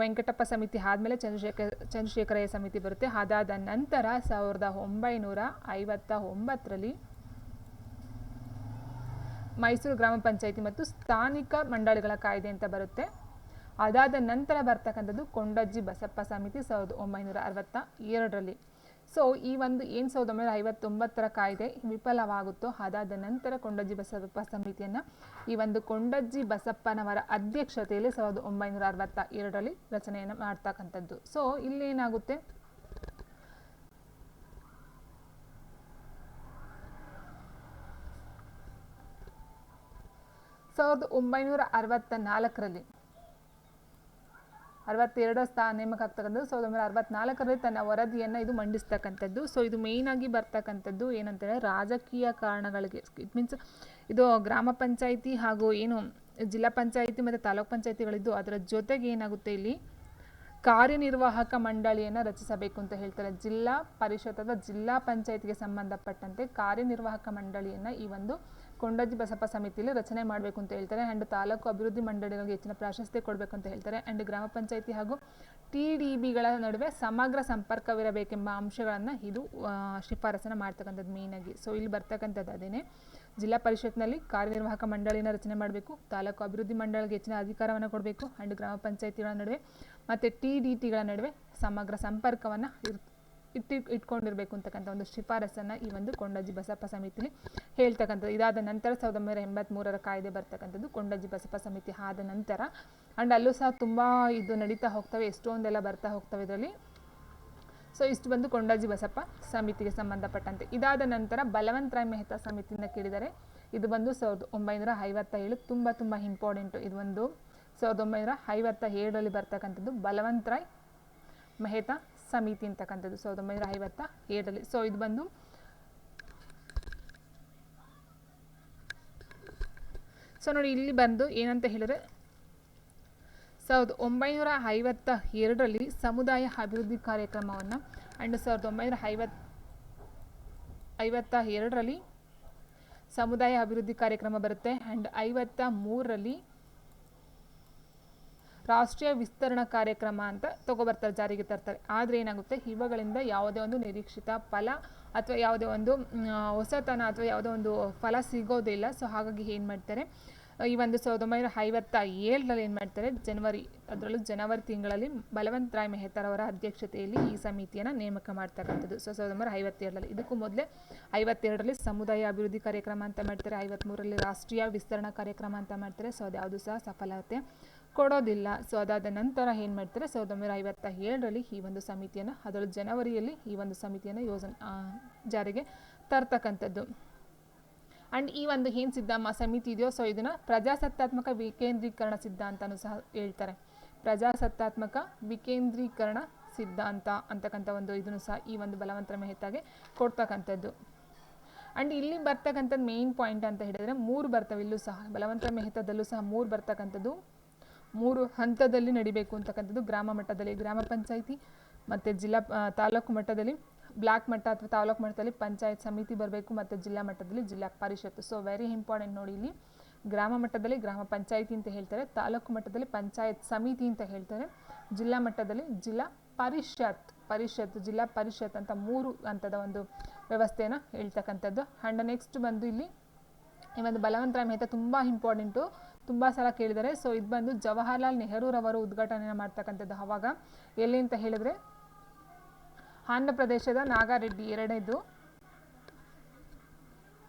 Speaker 1: ವೆಂಕಟಪ್ಪ ಸಮಿತಿ ಆದಮೇಲೆ ಚಂದ್ರಶೇಖರಯ್ಯ ಸಮಿತಿ ಬರುತ್ತೆ. ಅದಾದ ನಂತರ 1959ರಲ್ಲಿ ಮೈಸೂರು ಗ್ರಾಮ ಪಂಚಾಯಿತಿ ಮತ್ತು ಸ್ಥಾನಿಕ ಮಂಡಳಿಗಳ ಕಾಯ್ದೆ ಅಂತ ಬರುತ್ತೆ. ಅದಾದ ನಂತರ ಬರ್ತಕ್ಕಂಥದ್ದು ಕೊಂಡಜ್ಜಿ ಬಸಪ್ಪ ಸಮಿತಿ 1962ರಲ್ಲಿ. ಸೊ ಈ ಒಂದು ಏನು 1959ರ ಕಾಯ್ದೆ ವಿಫಲವಾಗುತ್ತೋ ಅದಾದ ನಂತರ ಕೊಂಡಜ್ಜಿ ಬಸಪ್ಪ ಸಮಿತಿಯನ್ನು ಈ ಒಂದು ಕೊಂಡಜ್ಜಿ ಬಸಪ್ಪನವರ ಅಧ್ಯಕ್ಷತೆಯಲ್ಲಿ 1962ರಲ್ಲಿ ರಚನೆಯನ್ನು ಮಾಡ್ತಕ್ಕಂಥದ್ದು. ಸೊ ಇಲ್ಲೇನಾಗುತ್ತೆ, ಸಾವಿರದ 1964ರಲ್ಲಿ 62 ನೇಮಕ ಆಗ್ತಕ್ಕಂಥದ್ದು. 1964ರಲ್ಲಿ ತನ್ನ ವರದಿಯನ್ನು ಇದು ಮಂಡಿಸ್ತಕ್ಕಂಥದ್ದು. ಸೊ ಇದು ಮೇಯ್ನಾಗಿ ಬರ್ತಕ್ಕಂಥದ್ದು ಏನಂತೇಳಿ ರಾಜಕೀಯ ಕಾರಣಗಳಿಗೆ, ಇಟ್ ಮೀನ್ಸ್ ಇದು ಗ್ರಾಮ ಪಂಚಾಯಿತಿ ಹಾಗೂ ಏನು ಜಿಲ್ಲಾ ಪಂಚಾಯಿತಿ ಮತ್ತು ತಾಲೂಕು ಪಂಚಾಯಿತಿಗಳಿದ್ದು ಅದರ ಜೊತೆಗೆ ಏನಾಗುತ್ತೆ ಇಲ್ಲಿ ಕಾರ್ಯನಿರ್ವಾಹಕ ಮಂಡಳಿಯನ್ನು ರಚಿಸಬೇಕು ಅಂತ ಹೇಳ್ತಾರೆ. ಜಿಲ್ಲಾ ಪರಿಷತ್ ಅಥವಾ ಜಿಲ್ಲಾ ಪಂಚಾಯತ್ಗೆ ಸಂಬಂಧಪಟ್ಟಂತೆ ಕಾರ್ಯನಿರ್ವಾಹಕ ಮಂಡಳಿಯನ್ನು ಈ ಒಂದು ಕೊಂಡಜ್ಜಿ ಬಸಪ್ಪ ಸಮಿತಿಯಲ್ಲಿ ರಚನೆ ಮಾಡಬೇಕು ಅಂತ ಹೇಳ್ತಾರೆ. ಆ್ಯಂಡ್ ತಾಲೂಕು ಅಭಿವೃದ್ಧಿ ಮಂಡಳಿಗಳಿಗೆ ಹೆಚ್ಚಿನ ಪ್ರಾಶಸ್ತ್ಯ ಕೊಡಬೇಕು ಅಂತ ಹೇಳ್ತಾರೆ. ಆ್ಯಂಡ್ ಗ್ರಾಮ ಪಂಚಾಯಿತಿ ಹಾಗೂ TDBಗಳ ನಡುವೆ ಸಮಗ್ರ ಸಂಪರ್ಕವಿರಬೇಕೆಂಬ ಅಂಶಗಳನ್ನು ಇದು ಶಿಫಾರಸನ್ನು ಮಾಡ್ತಕ್ಕಂಥದ್ದು ಮೇಯ್ನಾಗಿ. ಸೊ ಇಲ್ಲಿ ಬರ್ತಕ್ಕಂಥದ್ದು ಅದೇನೆ, ಜಿಲ್ಲಾ ಪರಿಷತ್ನಲ್ಲಿ ಕಾರ್ಯನಿರ್ವಾಹಕ ಮಂಡಳಿನ ರಚನೆ ಮಾಡಬೇಕು, ತಾಲೂಕು ಅಭಿವೃದ್ಧಿ ಮಂಡಳಿಗೆ ಹೆಚ್ಚಿನ ಅಧಿಕಾರವನ್ನು ಕೊಡಬೇಕು, ಆ್ಯಂಡ್ ಗ್ರಾಮ ಪಂಚಾಯಿತಿಗಳ ನಡುವೆ ಮತ್ತು TDTಗಳ ನಡುವೆ ಸಮಗ್ರ ಸಂಪರ್ಕವನ್ನು ಇಟ್ಕೊಂಡಿರಬೇಕು ಅಂತಕ್ಕಂಥ ಒಂದು ಶಿಫಾರಸನ್ನು ಈ ಒಂದು ಕೊಂಡಜ್ಜಿ ಬಸಪ್ಪ ಸಮಿತಿಲಿ ಹೇಳ್ತಕ್ಕಂಥದ್ದು. ಇದಾದ ನಂತರ 1983ರ ಕಾಯ್ದೆ ಬರ್ತಕ್ಕಂಥದ್ದು ಕೊಂಡಜ್ಜಿ ಬಸಪ್ಪ ಸಮಿತಿ ಆದ ನಂತರ. ಆ್ಯಂಡ್ ಅಲ್ಲೂ ಸಹ ತುಂಬ ಇದು ನಡೀತಾ ಹೋಗ್ತವೆ, ಎಷ್ಟೊಂದೆಲ್ಲ ಬರ್ತಾ ಹೋಗ್ತವೆ ಇದರಲ್ಲಿ. ಸೊ ಇಷ್ಟು ಬಂದು ಕೊಂಡಜ್ಜಿ ಬಸಪ್ಪ ಸಮಿತಿಗೆ ಸಂಬಂಧಪಟ್ಟಂತೆ. ಇದಾದ ನಂತರ ಬಲವಂತರಾಯ್ ಮೆಹ್ತಾ ಸಮಿತಿಯಿಂದ ಕೇಳಿದರೆ ಇದು ಬಂದು 1957, ತುಂಬ ಇಂಪಾರ್ಟೆಂಟು. ಇದು ಒಂದು 1957ರಲ್ಲಿ ಬರ್ತಕ್ಕಂಥದ್ದು ಬಲವಂತರಾಯ್ ಮೆಹ್ತಾ ಸಮಿತಿ ಅಂತಕ್ಕಂಥದ್ದು 1957ರಲ್ಲಿ. ಸೊ ಇದು ಬಂದು ನೋಡಿ ಇಲ್ಲಿ ಬಂದು ಏನಂತ ಹೇಳಿದ್ರೆ 1952ರಲ್ಲಿ ಸಮುದಾಯ ಅಭಿವೃದ್ಧಿ ಕಾರ್ಯಕ್ರಮವನ್ನು, ಆ್ಯಂಡ್ 1952ರಲ್ಲಿ ಸಮುದಾಯ ಅಭಿವೃದ್ಧಿ ಕಾರ್ಯಕ್ರಮ ಬರುತ್ತೆ. ಆ್ಯಂಡ್ 53ರಲ್ಲಿ ರಾಷ್ಟ್ರೀಯ ವಿಸ್ತರಣಾ ಕಾರ್ಯಕ್ರಮ ಅಂತ ತಗೊಬರ್ತಾರೆ, ಜಾರಿಗೆ ತರ್ತಾರೆ. ಆದರೆ ಏನಾಗುತ್ತೆ, ಇವುಗಳಿಂದ ಯಾವುದೇ ಒಂದು ನಿರೀಕ್ಷಿತ ಫಲ ಅಥವಾ ಯಾವುದೇ ಒಂದು ಹೊಸತನ ಅಥವಾ ಯಾವುದೋ ಒಂದು ಫಲ ಸಿಗೋದಿಲ್ಲ. ಸೊ ಹಾಗಾಗಿ ಏನು ಮಾಡ್ತಾರೆ, ಈ ಒಂದು 1957ರಲ್ಲಿ ಏನು ಮಾಡ್ತಾರೆ, ಜನವರಿ ತಿಂಗಳಲ್ಲಿ ಬಲವಂತರಾಯ್ ಮೆಹ್ತಾರವರ ಅಧ್ಯಕ್ಷತೆಯಲ್ಲಿ ಈ ಸಮಿತಿಯನ್ನು ನೇಮಕ ಮಾಡ್ತಕ್ಕಂಥದ್ದು. 1957ರಲ್ಲಿ. ಇದಕ್ಕೂ ಮೊದಲೇ 52ರಲ್ಲಿ ಸಮುದಾಯ ಅಭಿವೃದ್ಧಿ ಕಾರ್ಯಕ್ರಮ ಅಂತ ಮಾಡ್ತಾರೆ, 53ರಲ್ಲಿ ರಾಷ್ಟ್ರೀಯ ವಿಸ್ತರಣಾ ಕಾರ್ಯಕ್ರಮ ಅಂತ ಮಾಡ್ತಾರೆ. ಸೊ ಅದ್ಯಾವುದು ಸಹ ಸಫಲತೆ ಕೊಡೋದಿಲ್ಲ. ಸೊ ಅದಾದ ನಂತರ ಏನು ಮಾಡ್ತಾರೆ, 1957ರಲ್ಲಿ ಈ ಒಂದು ಸಮಿತಿಯನ್ನು, ಅದರಲ್ಲಿ ಜನವರಿಯಲ್ಲಿ ಈ ಒಂದು ಸಮಿತಿಯನ್ನು ಜಾರಿಗೆ ತರ್ತಕ್ಕಂಥದ್ದು. ಆ್ಯಂಡ್ ಈ ಒಂದು ಏನು ಸಮಿತಿ ಇದೆಯೋ, ಸೊ ಇದನ್ನು ಪ್ರಜಾಸತ್ತಾತ್ಮಕ ವಿಕೇಂದ್ರೀಕರಣ ಸಿದ್ಧಾಂತ ಸಹ ಹೇಳ್ತಾರೆ. ಪ್ರಜಾಸತ್ತಾತ್ಮಕ ವಿಕೇಂದ್ರೀಕರಣ ಸಿದ್ಧಾಂತ ಅಂತಕ್ಕಂಥ ಒಂದು ಇದನ್ನು ಸಹ ಈ ಒಂದು ಬಲವಂತರಾಯ್ ಮೆಹ್ತಾಗೆ ಕೊಡ್ತಕ್ಕಂಥದ್ದು. ಆ್ಯಂಡ್ ಇಲ್ಲಿ ಬರ್ತಕ್ಕಂಥದ್ದು ಮೇನ್ ಪಾಯಿಂಟ್ ಅಂತ ಹೇಳಿದ್ರೆ 3 ಬರ್ತವೆ. ಇಲ್ಲೂ ಸಹ ಬಲವಂತರಾಯ್ ಮೆಹ್ತಾದಲ್ಲೂ ಸಹ 3 ಬರ್ತಕ್ಕಂಥದ್ದು, 3 ಹಂತದಲ್ಲಿ ನಡಿಬೇಕು ಅಂತಕ್ಕಂಥದ್ದು. ಗ್ರಾಮ ಮಟ್ಟದಲ್ಲಿ ಗ್ರಾಮ ಪಂಚಾಯಿತಿ, ಮತ್ತು ತಾಲೂಕು ಮಟ್ಟದಲ್ಲಿ ಬ್ಲಾಕ್ ಮಟ್ಟ ಅಥವಾ ತಾಲೂಕು ಮಟ್ಟದಲ್ಲಿ ಪಂಚಾಯತ್ ಸಮಿತಿ ಬರಬೇಕು, ಮತ್ತು ಜಿಲ್ಲಾ ಮಟ್ಟದಲ್ಲಿ ಜಿಲ್ಲಾ ಪರಿಷತ್. ಸೊ ವೆರಿ ಇಂಪಾರ್ಟೆಂಟ್ ನೋಡಿ, ಇಲ್ಲಿ ಗ್ರಾಮ ಮಟ್ಟದಲ್ಲಿ ಗ್ರಾಮ ಪಂಚಾಯಿತಿ ಅಂತ ಹೇಳ್ತಾರೆ, ತಾಲೂಕು ಮಟ್ಟದಲ್ಲಿ ಪಂಚಾಯತ್ ಸಮಿತಿ ಅಂತ ಹೇಳ್ತಾರೆ, ಜಿಲ್ಲಾ ಮಟ್ಟದಲ್ಲಿ ಜಿಲ್ಲಾ ಪರಿಷತ್ ಜಿಲ್ಲಾ ಪರಿಷತ್ ಅಂತ 3 ಹಂತದ ಒಂದು ವ್ಯವಸ್ಥೆಯನ್ನು ಹೇಳ್ತಕ್ಕಂಥದ್ದು. ಆ್ಯಂಡ್ ನೆಕ್ಸ್ಟ್ ಬಂದು ಇಲ್ಲಿ ಈ ಒಂದು ಬಲವಂತರಾಯ್ ಮೆಹ್ತಾ ತುಂಬ ಇಂಪಾರ್ಟೆಂಟು, ತುಂಬ ಸಲ ಕೇಳಿದ್ದಾರೆ. ಸೊ ಇದು ಬಂದು ಜವಾಹರ್ಲಾಲ್ ನೆಹರೂರವರು ಉದ್ಘಾಟನೆ ಮಾಡ್ತಕ್ಕಂಥದ್ದು. ಆವಾಗ ಎಲ್ಲಿ ಅಂತ ಹೇಳಿದ್ರೆ ಆಂಧ್ರ ಪ್ರದೇಶದ ನಾಗಾರೆಡ್ಡಿ, 2ನೇದು.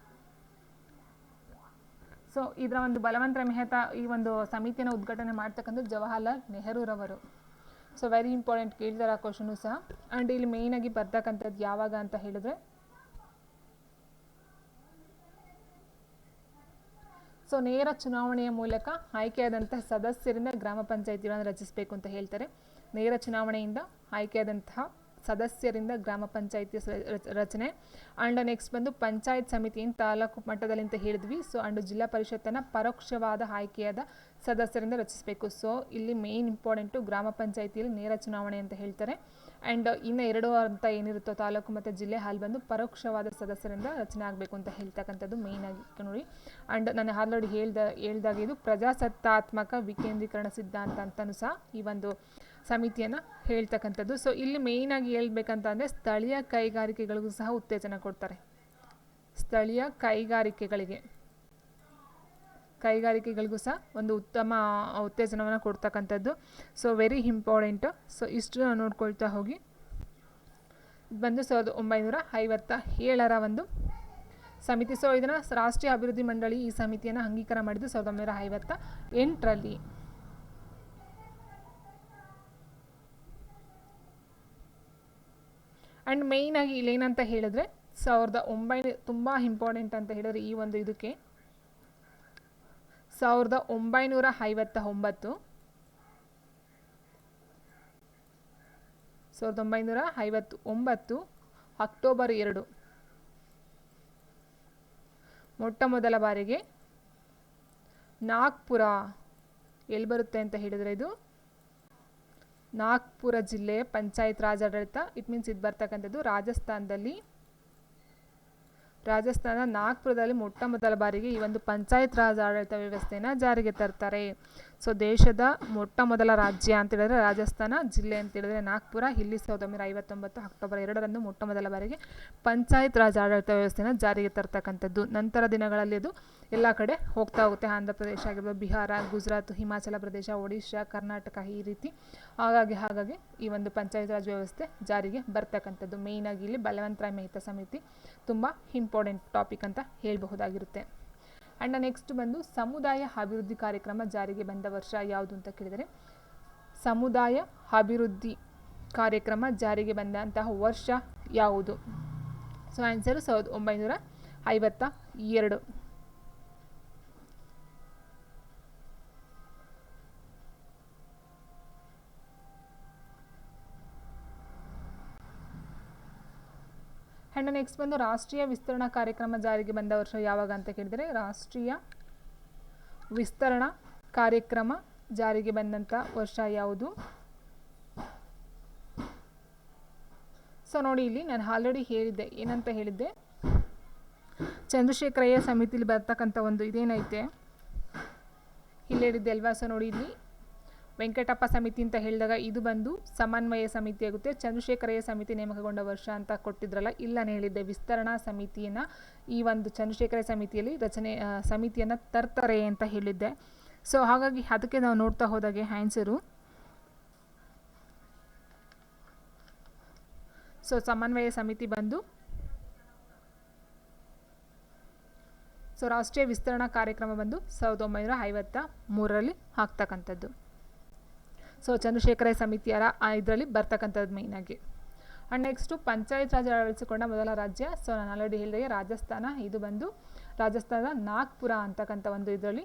Speaker 1: ಸೊ ಇದರ ಒಂದು ಬಲವಂತರಾಯ್ ಮೆಹ್ತಾ ಈ ಒಂದು ಸಮಿತಿಯನ್ನು ಉದ್ಘಾಟನೆ ಮಾಡ್ತಕ್ಕಂಥದ್ದು ಜವಾಹರ್ಲಾಲ್ ನೆಹರೂರವರು. ಸೊ ವೆರಿ ಇಂಪಾರ್ಟೆಂಟ್, ಕೇಳಿದಾರೆ ಆ ಕ್ವಶನು ಸಹ. ಆ್ಯಂಡ್ ಇಲ್ಲಿ ಮೇಯ್ನಾಗಿ ಬರ್ತಕ್ಕಂಥದ್ದು ಯಾವಾಗ ಅಂತ ಹೇಳಿದ್ರೆ, ಸೊ ನೇರ ಚುನಾವಣೆಯ ಮೂಲಕ ಆಯ್ಕೆಯಾದಂತಹ ಸದಸ್ಯರಿಂದ ಗ್ರಾಮ ಪಂಚಾಯಿತಿಗಳನ್ನು ರಚಿಸಬೇಕು ಅಂತ ಹೇಳ್ತಾರೆ. ನೇರ ಚುನಾವಣೆಯಿಂದ ಆಯ್ಕೆಯಾದಂತಹ ಸದಸ್ಯರಿಂದ ಗ್ರಾಮ ಪಂಚಾಯಿತಿಯ ರಚನೆ. ಆ್ಯಂಡ್ ನೆಕ್ಸ್ಟ್ ಬಂದು ಪಂಚಾಯತ್ ಸಮಿತಿಯನ್ನು ತಾಲೂಕು ಮಟ್ಟದಲ್ಲಿ ಅಂತ ಹೇಳಿದ್ವಿ. ಸೊ ಆ್ಯಂಡ್ ಜಿಲ್ಲಾ ಪರಿಷತ್ತನ್ನು ಪರೋಕ್ಷವಾದ ಆಯ್ಕೆಯಾದ ಸದಸ್ಯರಿಂದ ರಚಿಸಬೇಕು. ಸೊ ಇಲ್ಲಿ ಮೇನ್ ಇಂಪಾರ್ಟೆಂಟು ಗ್ರಾಮ ಪಂಚಾಯಿತಿಯಲ್ಲಿ ನೇರ ಚುನಾವಣೆ ಅಂತ ಹೇಳ್ತಾರೆ. ಆ್ಯಂಡ್ ಇನ್ನು 2 ಅಂತ ಏನಿರುತ್ತೋ ತಾಲೂಕು ಮತ್ತು ಜಿಲ್ಲೆ, ಅಲ್ಲಿ ಬಂದು ಪರೋಕ್ಷವಾದ ಸದಸ್ಯರಿಂದ ರಚನೆ ಆಗಬೇಕು ಅಂತ ಹೇಳ್ತಕ್ಕಂಥದ್ದು ಮೇಯ್ನಾಗಿ ನೋಡಿ. ಆ್ಯಂಡ್ ನಾನು ಆಲ್ರೆಡಿ ಹೇಳ್ದಾಗ ಇದು ಪ್ರಜಾಸತ್ತಾತ್ಮಕ ವಿಕೇಂದ್ರೀಕರಣ ಸಿದ್ಧಾಂತ ಅಂತಲೂ ಸಹ ಈ ಒಂದು ಸಮಿತಿಯನ್ನು ಹೇಳ್ತಕ್ಕಂಥದ್ದು. ಸೊ ಇಲ್ಲಿ ಮೇಯ್ನಾಗಿ ಹೇಳ್ಬೇಕಂತಂದರೆ ಸ್ಥಳೀಯ ಕೈಗಾರಿಕೆಗಳಿಗೂ ಸಹ ಉತ್ತೇಜನ ಕೊಡ್ತಾರೆ. ಸ್ಥಳೀಯ ಕೈಗಾರಿಕೆಗಳಿಗೂ ಸಹ ಒಂದು ಉತ್ತಮ ಉತ್ತೇಜನವನ್ನು ಕೊಡ್ತಕ್ಕಂಥದ್ದು. So very important. ಸೊ ಇಷ್ಟು ನೋಡ್ಕೊಳ್ತಾ ಹೋಗಿ. ಬಂದು 1957ರ ಒಂದು ಸಮಿತಿ. ಸೊ ಇದನ್ನು ರಾಷ್ಟ್ರೀಯ ಅಭಿವೃದ್ಧಿ ಮಂಡಳಿ ಈ ಸಮಿತಿಯನ್ನು ಅಂಗೀಕಾರ ಮಾಡಿದ್ದು 1958ರಲ್ಲಿ. ಆ್ಯಂಡ್ ಮೇಯ್ನಾಗಿ ಇಲ್ಲೇನಂತ ಹೇಳಿದ್ರೆ 1900 ತುಂಬ ಇಂಪಾರ್ಟೆಂಟ್ ಅಂತ ಹೇಳಿದ್ರೆ ಈ ಒಂದು ಇದಕ್ಕೆ 1959 ಅಕ್ಟೋಬರ್ 2 ಮೊಟ್ಟ ಮೊದಲ ಬಾರಿಗೆ ನಾಗ್ಪುರ, ಎಲ್ಲಿ ಬರುತ್ತೆ ಅಂತ ಹೇಳಿದರೆ ಇದು ನಾಗ್ಪುರ ಜಿಲ್ಲೆಯ ಪಂಚಾಯತ್ ರಾಜ್ ಆಡಳಿತ. ಇಟ್ ಮೀನ್ಸ್ ಇದು ಬರ್ತಕ್ಕಂಥದ್ದು ರಾಜಸ್ಥಾನದಲ್ಲಿ ರಾಜಸ್ಥಾನ ನಾಗ್ಪುರದಲ್ಲಿ ಮೊಟ್ಟ ಮೊದಲ ಬಾರಿಗೆ ಈ ಒಂದು ಪಂಚಾಯತ್ ರಾಜ್ ಆಡಳಿತ ವ್ಯವಸ್ಥೆಯನ್ನು ಜಾರಿಗೆ ತರ್ತಾರೆ. ಸೊ ದೇಶದ ಮೊಟ್ಟ ಮೊದಲ ರಾಜ್ಯ ಅಂತ ಹೇಳಿದ್ರೆ ರಾಜಸ್ಥಾನ, ಜಿಲ್ಲೆ ಅಂತ ಹೇಳಿದ್ರೆ ನಾಗ್ಪುರ. ಇಲ್ಲಿ 1959 ಅಕ್ಟೋಬರ್ 2ರಂದು ಮೊಟ್ಟ ಮೊದಲ ಬಾರಿಗೆ ಪಂಚಾಯತ್ ರಾಜ್ ಆಡಳಿತ ವ್ಯವಸ್ಥೆಯನ್ನು ಜಾರಿಗೆ ತರ್ತಕ್ಕಂಥದ್ದು. ನಂತರ ದಿನಗಳಲ್ಲಿ ಅದು ಎಲ್ಲ ಕಡೆ ಹೋಗ್ತಾ ಹೋಗುತ್ತೆ. ಆಂಧ್ರ ಪ್ರದೇಶ ಆಗಿರ್ಬೋದು, ಬಿಹಾರ, ಗುಜರಾತ್, ಹಿಮಾಚಲ ಪ್ರದೇಶ, ಒಡಿಶಾ, ಕರ್ನಾಟಕ, ಈ ರೀತಿ ಹಾಗಾಗಿ ಈ ಒಂದು ಪಂಚಾಯತ್ ರಾಜ್ ವ್ಯವಸ್ಥೆ ಜಾರಿಗೆ ಬರ್ತಕ್ಕಂಥದ್ದು. ಮೇಯ್ನಾಗಿ ಇಲ್ಲಿ ಬಲವಂತರಾಯ್ ಮೆಹ್ತಾ ಸಮಿತಿ ತುಂಬ ಇಂಪಾರ್ಟೆಂಟ್ ಟಾಪಿಕ್ ಅಂತ ಹೇಳಬಹುದಾಗಿರುತ್ತೆ. ಆ್ಯಂಡ್ ನೆಕ್ಸ್ಟ್ ಬಂದು ಸಮುದಾಯ ಅಭಿವೃದ್ಧಿ ಕಾರ್ಯಕ್ರಮ ಜಾರಿಗೆ ಬಂದ ವರ್ಷ ಯಾವುದು ಅಂತ ಕೇಳಿದರೆ, ಸಮುದಾಯ ಅಭಿವೃದ್ಧಿ ಕಾರ್ಯಕ್ರಮ ಜಾರಿಗೆ ಬಂದಂತಹ ವರ್ಷ ಯಾವುದು? So answer 1952. ಆ್ಯಂಡ್ ನೆಕ್ಸ್ಟ್ ಬಂದು ರಾಷ್ಟ್ರೀಯ ವಿಸ್ತರಣಾ ಕಾರ್ಯಕ್ರಮ ಜಾರಿಗೆ ಬಂದ ವರ್ಷ ಯಾವಾಗ ಅಂತ ಕೇಳಿದರೆ, ರಾಷ್ಟ್ರೀಯ ವಿಸ್ತರಣಾ ಕಾರ್ಯಕ್ರಮ ಜಾರಿಗೆ ಬಂದಂಥ ವರ್ಷ ಯಾವುದು? ಸೊ ನೋಡಿ, ಇಲ್ಲಿ ನಾನು ಆಲ್ರೆಡಿ ಹೇಳಿದ್ದೆ, ಏನಂತ ಹೇಳಿದ್ದೆ, ಚಂದ್ರಶೇಖರಯ್ಯ ಸಮಿತಿಲಿ ಬರ್ತಕ್ಕಂಥ ಒಂದು ಇದೇನೈತೆ ಇಲ್ಲಿ ಹೇಳಿದ್ದೆ ಅಲ್ವಾ. ಸೊ ನೋಡಿ, ಇಲ್ಲಿ ವೆಂಕಟಪ್ಪ ಸಮಿತಿ ಅಂತ ಹೇಳಿದಾಗ ಇದು ಬಂದು ಸಮನ್ವಯ ಸಮಿತಿ ಆಗುತ್ತೆ. ಚಂದ್ರಶೇಖರಯ್ಯ ಸಮಿತಿ ನೇಮಕಗೊಂಡ ವರ್ಷ ಅಂತ ಕೊಟ್ಟಿದ್ರಲ್ಲ, ಇಲ್ಲ ನಾನು ಹೇಳಿದ್ದೆ ವಿಸ್ತರಣಾ ಸಮಿತಿಯನ್ನು ಈ ಒಂದು ಚಂದ್ರಶೇಖರಯ್ಯ ಸಮಿತಿಯಲ್ಲಿ ಸಮಿತಿಯನ್ನು ತರ್ತಾರೆ ಅಂತ ಹೇಳಿದ್ದೆ. ಸೊ ಹಾಗಾಗಿ ಅದಕ್ಕೆ ನಾವು ನೋಡ್ತಾ ಹೋದಾಗೆ ಆನ್ಸರು ಸೊ ಸಮನ್ವಯ ಸಮಿತಿ ಬಂದು ಸೊ ರಾಷ್ಟ್ರೀಯ ವಿಸ್ತರಣಾ ಕಾರ್ಯಕ್ರಮ ಬಂದು 1953ರಲ್ಲಿ ಆಗ್ತಕ್ಕಂಥದ್ದು. ಸೊ ಚಂದ್ರಶೇಖರಯ್ಯ ಸಮಿತಿಯರ ಇದರಲ್ಲಿ ಬರ್ತಕ್ಕಂಥದ್ದು ಮೇಯ್ನಾಗಿ. ಆ್ಯಂಡ್ ನೆಕ್ಸ್ಟು ಪಂಚಾಯತ್ ರಾಜ್ ಅಳವಡಿಸಿಕೊಂಡ ಮೊದಲ ರಾಜ್ಯ. ಸೊ ನಾನು ಆಲ್ರೆಡಿ ಹೇಳಿದೆ ರಾಜಸ್ಥಾನ. ಇದು ಬಂದು ರಾಜಸ್ಥಾನದ ನಾಗ್ಪುರ ಅಂತಕ್ಕಂಥ ಒಂದು ಇದರಲ್ಲಿ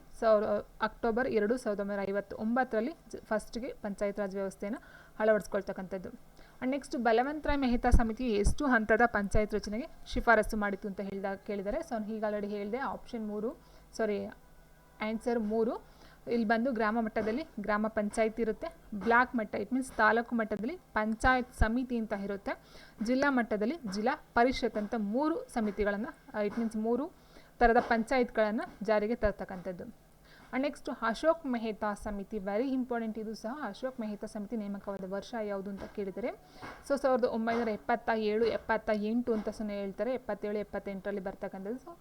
Speaker 1: ಅಕ್ಟೋಬರ್ 2, 1959ರಲ್ಲಿ ಫಸ್ಟ್ಗೆ ಪಂಚಾಯತ್ ರಾಜ್ ವ್ಯವಸ್ಥೆಯನ್ನು ಅಳವಡಿಸ್ಕೊಳ್ತಕ್ಕಂಥದ್ದು. ಆ್ಯಂಡ್ ನೆಕ್ಸ್ಟ್ ಬಲವಂತರಾಯ್ ಮೆಹ್ತಾ ಸಮಿತಿ ಎಷ್ಟು ಹಂತದ ಪಂಚಾಯತ್ ರಚನೆಗೆ ಶಿಫಾರಸು ಮಾಡಿತು ಅಂತ ಕೇಳಿದರೆ, ಸೊ ಈಗ ಆಲ್ರೆಡಿ ಹೇಳಿದೆ ಆನ್ಸರ್ 3. ಇಲ್ಲಿ ಬಂದು ಗ್ರಾಮ ಮಟ್ಟದಲ್ಲಿ ಗ್ರಾಮ ಪಂಚಾಯತ್ ಇರುತ್ತೆ, ಬ್ಲಾಕ್ ಮಟ್ಟ ಇಟ್ ಮೀನ್ಸ್ ತಾಲೂಕು ಮಟ್ಟದಲ್ಲಿ ಪಂಚಾಯತ್ ಸಮಿತಿ ಅಂತ ಇರುತ್ತೆ, ಜಿಲ್ಲಾ ಮಟ್ಟದಲ್ಲಿ ಜಿಲ್ಲಾ ಪರಿಷತ್ ಅಂತ 3 ಸಮಿತಿಗಳನ್ನು ಇಟ್ ಮೀನ್ಸ್ 3 ಥರದ ಪಂಚಾಯತ್ಗಳನ್ನು ಜಾರಿಗೆ ತರ್ತಕ್ಕಂಥದ್ದು. ನೆಕ್ಸ್ಟ್ ಅಶೋಕ್ ಮೆಹ್ತಾ ಸಮಿತಿ, ವೆರಿ ಇಂಪಾರ್ಟೆಂಟ್ ಇದು ಸಹ. ಅಶೋಕ್ ಮೆಹ್ತಾ ಸಮಿತಿ ನೇಮಕವಾದ ವರ್ಷ ಯಾವುದು ಅಂತ ಕೇಳಿದರೆ, ಸೊ 1977, 78 ಅಂತ ಹೇಳ್ತಾರೆ. 77, 78ರಲ್ಲಿ ಬರ್ತಕ್ಕಂಥದ್ದು